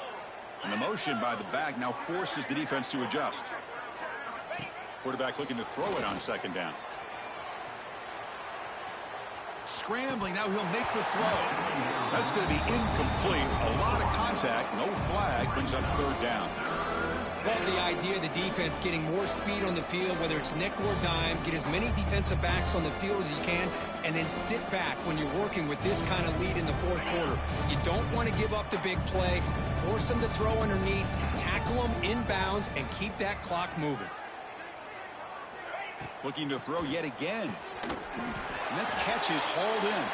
S1: And the motion by the back now forces the defense to adjust. Quarterback looking to throw it on second down. Scrambling, now he'll make the throw. That's going to be incomplete. A lot of contact, no flag, brings up third down.
S2: Well, the idea of the defense getting more speed on the field, whether it's nickel or dime, get as many defensive backs on the field as you can, and then sit back when you're working with this kind of lead in the fourth quarter. You don't want to give up the big play. Force them to throw underneath, tackle them inbounds, and keep that clock moving.
S1: Looking to throw yet again. And that catch is hauled in.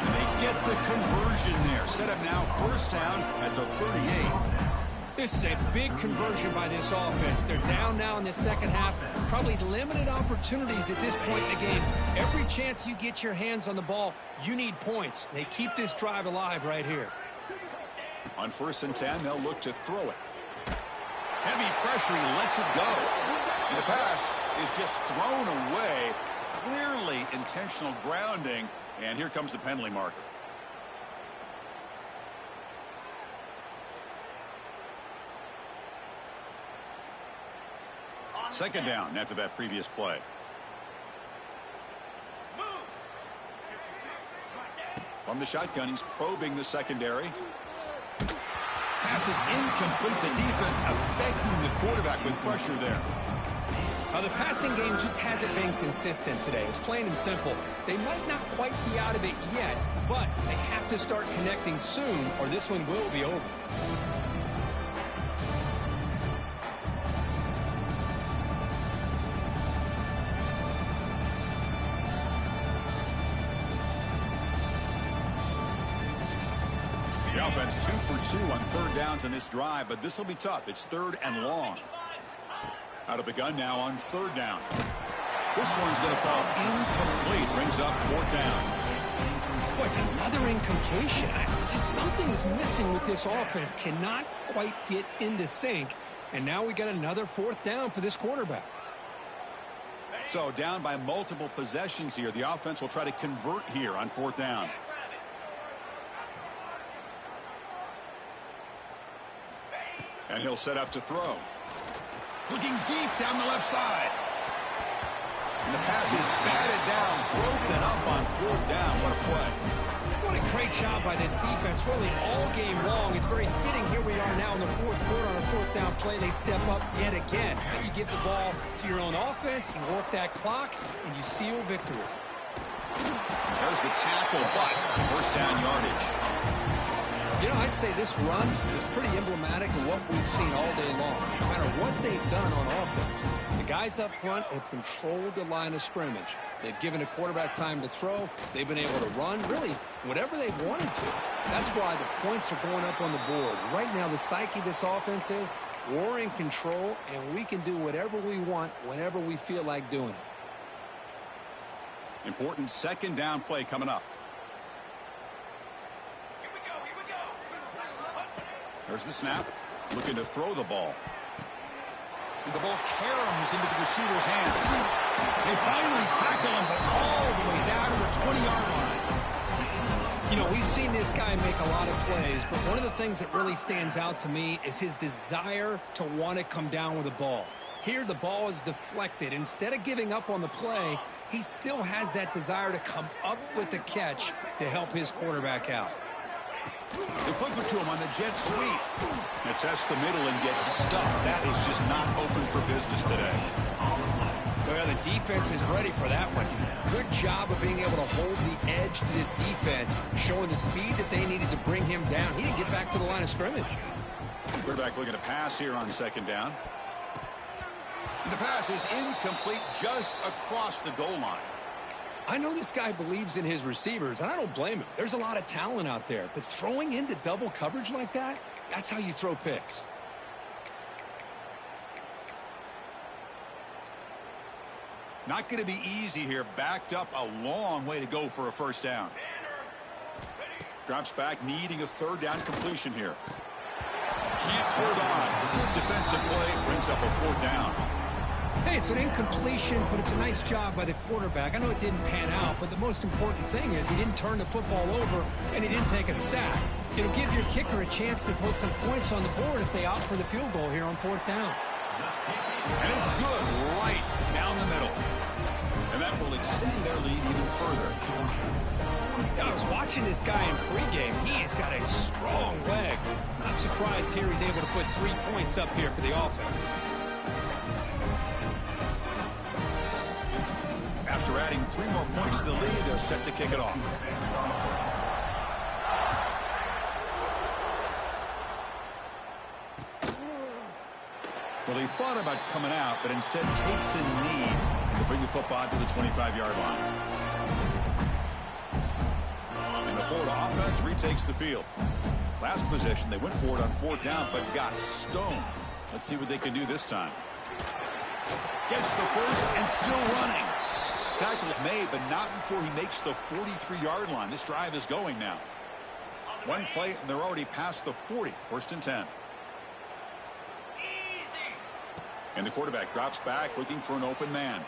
S1: And they get the conversion there. Set up now first down at the 38.
S2: This is a big conversion by this offense. They're down now in the second half. Probably limited opportunities at this point in the game. Every chance you get your hands on the ball, you need points. They keep this drive alive right here.
S1: On 1st and 10, they'll look to throw it. Heavy pressure, he lets it go. And the pass is just thrown away. Clearly intentional grounding. And here comes the penalty marker. Second down after that previous play. From the shotgun, he's probing the secondary. Pass is incomplete. The defense affecting the quarterback with pressure there.
S2: The passing game just hasn't been consistent today. It's plain and simple. They might not quite be out of it yet, but they have to start connecting soon or this one will be over.
S1: The offense 2 for 2 on third downs in this drive, but this will be tough. It's third and long. Out of the gun now on third down. This one's going to fall incomplete. Brings up fourth down.
S2: Boy, it's another incompletion. Just something is missing with this offense. Cannot quite get into sync. And now we got another fourth down for this quarterback.
S1: So down by multiple possessions here. The offense will try to convert here on fourth down. And he'll set up to throw. Looking deep down the left side. And the pass is batted down, broken up on fourth down. What a play.
S2: What a great job by this defense, really all game long. It's very fitting. Here we are now in the fourth quarter on a fourth down play. They step up yet again. Now you give the ball to your own offense, you work that clock, and you seal victory.
S1: There's the tackle, but first down yardage.
S2: You know, I'd say this run is pretty emblematic of what we've seen all day long. No matter what they've done on offense, the guys up front have controlled the line of scrimmage. They've given a quarterback time to throw. They've been able to run, really, whatever they've wanted to. That's why the points are going up on the board. Right now, the psyche of this offense is we're in control, and we can do whatever we want whenever we feel like doing it.
S1: Important second down play coming up.
S3: Here we go.
S1: There's the snap. Looking to throw the ball. And the ball caroms into the receiver's hands. They finally tackle him, but all the way down to the 20-yard line.
S2: You know, we've seen this guy make a lot of plays, but one of the things that really stands out to me is his desire to want to come down with the ball. Here, the ball is deflected. Instead of giving up on the play, he still has that desire to come up with the catch to help his quarterback out.
S1: They flip it to him on the jet sweep. They test the middle and get stuck. That is just not open for business today.
S2: Well, the defense is ready for that one. Good job of being able to hold the edge to this defense, showing the speed that they needed to bring him down. He didn't get back to the line of scrimmage.
S1: Quarterback looking to pass here on second down. And the pass is incomplete just across the goal line.
S2: I know this guy believes in his receivers, and I don't blame him. There's a lot of talent out there, but throwing into double coverage like that, that's how you throw picks.
S1: Not going to be easy here. Backed up a long way to go for a first down. Drops back, needing a third down completion here. Can't hold on. Good defensive play brings up a fourth down.
S2: Hey, it's an incompletion, but it's a nice job by the quarterback. I know it didn't pan out, but the most important thing is he didn't turn the football over and he didn't take a sack. It'll give your kicker a chance to put some points on the board if they opt for the field goal here on fourth down.
S1: And it's good right down the middle. And that will extend their lead even further.
S2: I was watching this guy in pregame. He has got a strong leg. Not surprised here he's able to put 3 points up here for the offense.
S1: After adding 3 more points to the lead, they're set to kick it off. Well, he thought about coming out, but instead takes a knee to bring the football to the 25-yard line. And the Florida offense retakes the field. Last possession, they went for it on fourth down, but got stoned. Let's see what they can do this time. Gets the first and still running. Tackle's made, but not before he makes the 43-yard line. This drive is going now. One play, and they're already past the 40. First and 10. And the quarterback drops back, looking for an open man.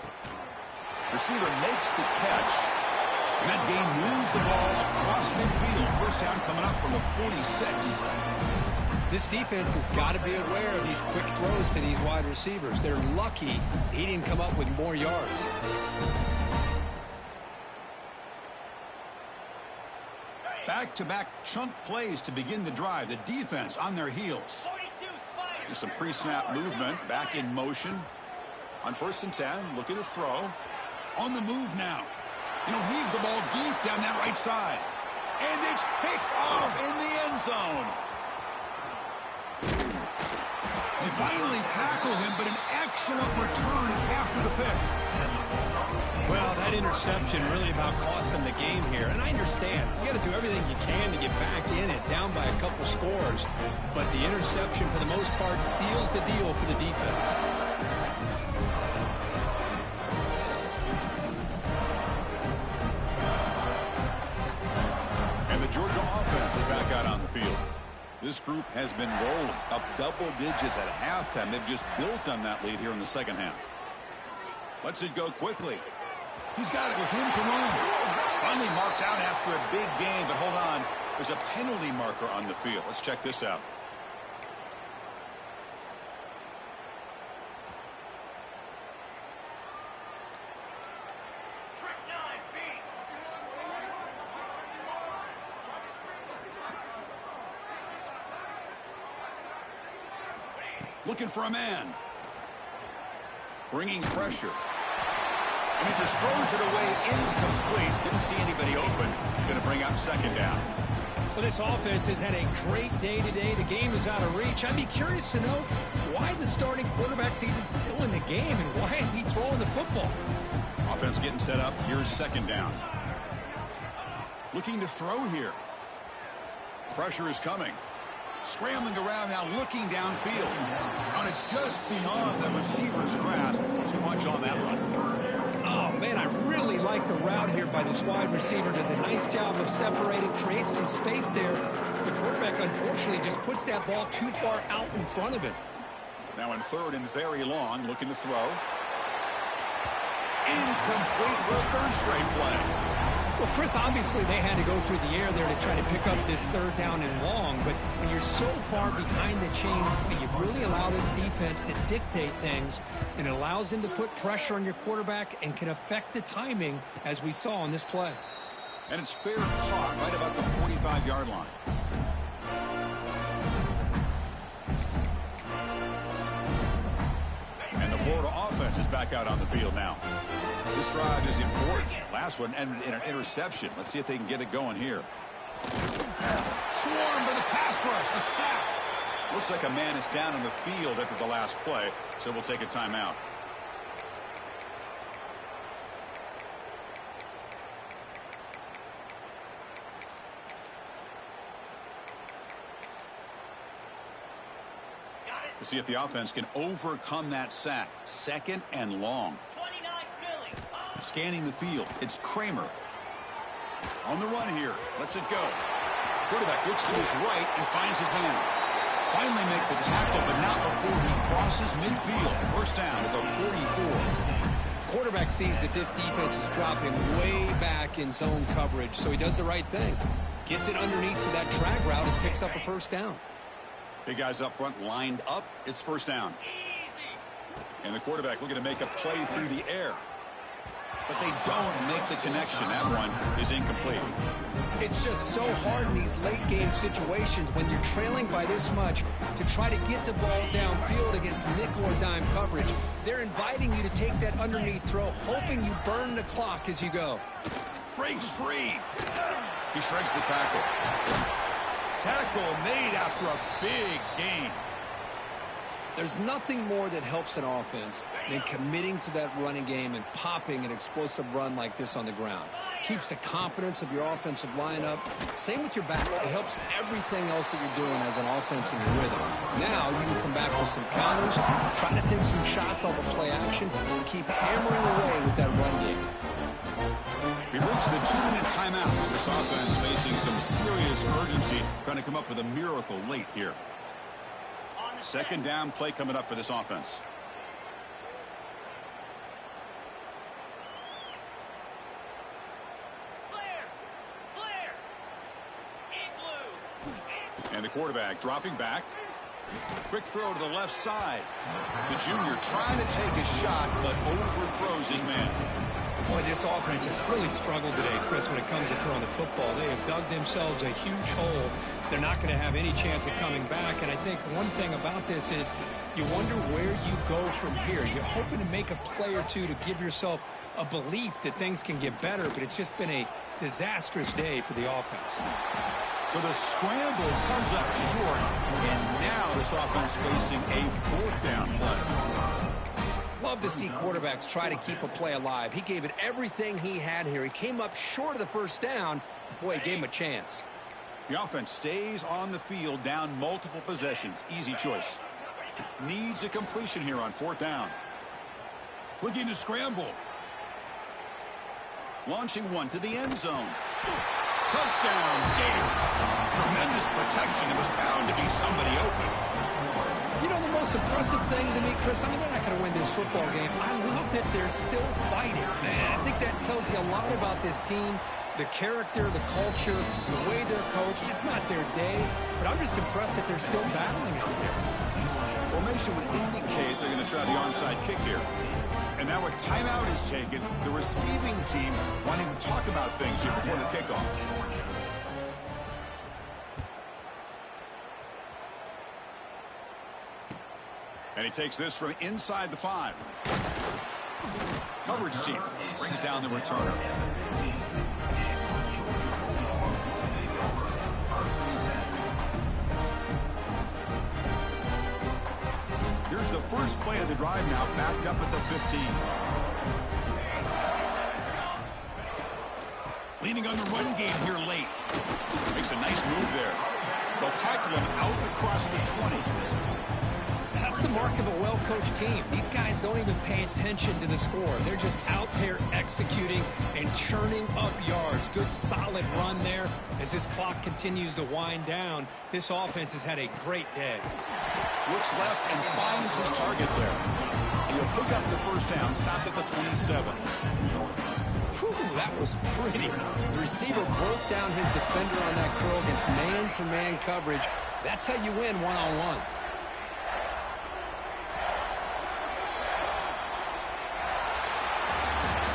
S1: Receiver makes the catch. And that game moves the ball across midfield. First down coming up from the 46.
S2: This defense has got to be aware of these quick throws to these wide receivers. They're lucky he didn't come up with more yards.
S1: Back-to-back chunk plays to begin the drive. The defense on their heels. There's some pre-snap movement. Back in motion. On first and 10, looking to throw. On the move now. And he'll heave the ball deep down that right side. And it's picked off in the end zone. They finally tackle him, but an excellent return after the pick.
S2: Well, that interception really about cost him the game here. And I understand. You got to do everything you can to get back in it, down by a couple scores. But the interception, for the most part, seals the deal for the defense.
S1: And the Georgia offense is back out on the field. This group has been rolling up double digits at halftime. They've just built on that lead here in the second half. Lets it go quickly. He's got it with him to run. Finally marked out after a big game, but hold on. There's a penalty marker on the field. Let's check this out. Looking for a man. Bringing pressure. And he just throws it away incomplete. Didn't see anybody open. Going to bring out second down.
S2: Well, this offense has had a great day today. The game is out of reach. I'd be curious to know why the starting quarterback's even still in the game and why is he throwing the football?
S1: Offense getting set up. Here's second down. Looking to throw here. Pressure is coming. Scrambling around now, looking downfield. And it's just beyond the receiver's grasp. Too much on that one.
S2: Oh, man, I really like the route here by this wide receiver. Does a nice job of separating, creates some space there. The quarterback, unfortunately, just puts that ball too far out in front of him.
S1: Now in third and very long, looking to throw. Incomplete for a third straight play.
S2: Well, Chris, obviously they had to go through the air there to try to pick up this third down and long, but when you're so far behind the chains, you really allow this defense to dictate things, and it allows them to put pressure on your quarterback and can affect the timing, as we saw on this play.
S1: And it's fair caught right about the 45-yard line. And the Florida offense is back out on the field now. This drive is important. Last one ended in an interception. Let's see if they can get it going here.
S3: Swarm to the pass rush. A sack.
S1: Looks like a man is down on the field after the last play, so we'll take a timeout. We'll see if the offense can overcome that sack. Second and long. Scanning the field. It's Kramer. On the run here. Lets it go. Quarterback looks to his right and finds his man. Finally make the tackle, but not before he crosses midfield. First down at the 44.
S2: Quarterback sees that this defense is dropping way back in zone coverage, so he does the right thing. Gets it underneath to that drag route and picks up a first down.
S1: Big guys up front lined up. It's first down. And the quarterback looking to make a play through the air. But they don't make the connection. That one is incomplete.
S2: It's just so hard in these late game situations when you're trailing by this much to try to get the ball downfield against nickel or dime coverage. They're inviting you to take that underneath throw, hoping you burn the clock as you go.
S1: Breaks free. He shreds the tackle. Tackle made after a big gain.
S2: There's nothing more that helps an offense than committing to that running game and popping an explosive run like this on the ground. Keeps the confidence of your offensive lineup. Same with your back. It helps everything else that you're doing as an offense in your rhythm. Now you can come back with some counters, try to take some shots off of play action, and keep hammering away with that run game.
S1: We reached the 2-minute timeout. This offense facing some serious urgency, trying to come up with a miracle late here. Second down play coming up for this offense. And the quarterback dropping back. Quick throw to the left side. The junior trying to take a shot, but overthrows his man.
S2: Boy, this offense has really struggled today, Chris, when it comes to throwing the football. They have dug themselves a huge hole. They're not going to have any chance of coming back. And I think one thing about this is you wonder where you go from here. You're hoping to make a play or two to give yourself a belief that things can get better, but it's just been a disastrous day for the offense.
S1: So the scramble comes up short, and now this offense facing a fourth down play.
S2: Love to see quarterbacks try to keep a play alive. He gave it everything he had here. He came up short of the first down. Boy, he gave him a chance.
S1: The offense stays on the field, down multiple possessions. Easy choice. Needs a completion here on fourth down. Looking to scramble. Launching one to the end zone. Touchdown, Gators. Tremendous protection. There was bound to be somebody open.
S2: You know, the most impressive thing to me, Chris, I mean, they're not going to win this football game. I love that they're still fighting, man. I think that tells you a lot about this team, the character, the culture, the way they're coached. It's not their day, but I'm just impressed that they're still battling out there.
S1: Formation would indicate they're going to try the onside kick here. And now a timeout is taken. The receiving team wanting to talk about things here before the kickoff. And he takes this from inside the 5. Coverage team brings down the returner. Here's the first play of the drive now, backed up at the 15. Leaning on the run game here late. Makes a nice move there. They'll tackle him out across the 20.
S2: That's the mark of a well-coached team. These guys don't even pay attention to the score. They're just out there executing and churning up yards. Good, solid run there. As this clock continues to wind down, this offense has had a great day.
S1: Looks left and finds his target there. He'll pick up the first down, stop at the 27.
S2: Whew, that was pretty. The receiver broke down his defender on that curl against man-to-man coverage. That's how you win one-on-ones.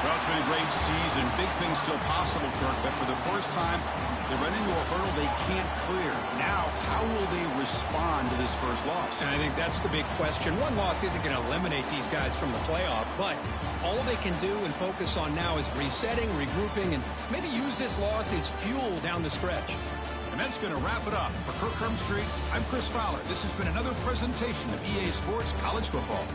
S1: Well, it's been a great season. Big things still possible, Kirk, but for the first time, they run into a hurdle they can't clear. Now, how will they respond to this first loss?
S2: And I think that's the big question. One loss isn't going to eliminate these guys from the playoff, but all they can do and focus on now is resetting, regrouping, and maybe use this loss as fuel down the stretch.
S3: And that's going to wrap it up. For Kirk Herbstreit, I'm Chris Fowler. This has been another presentation of EA Sports College Football.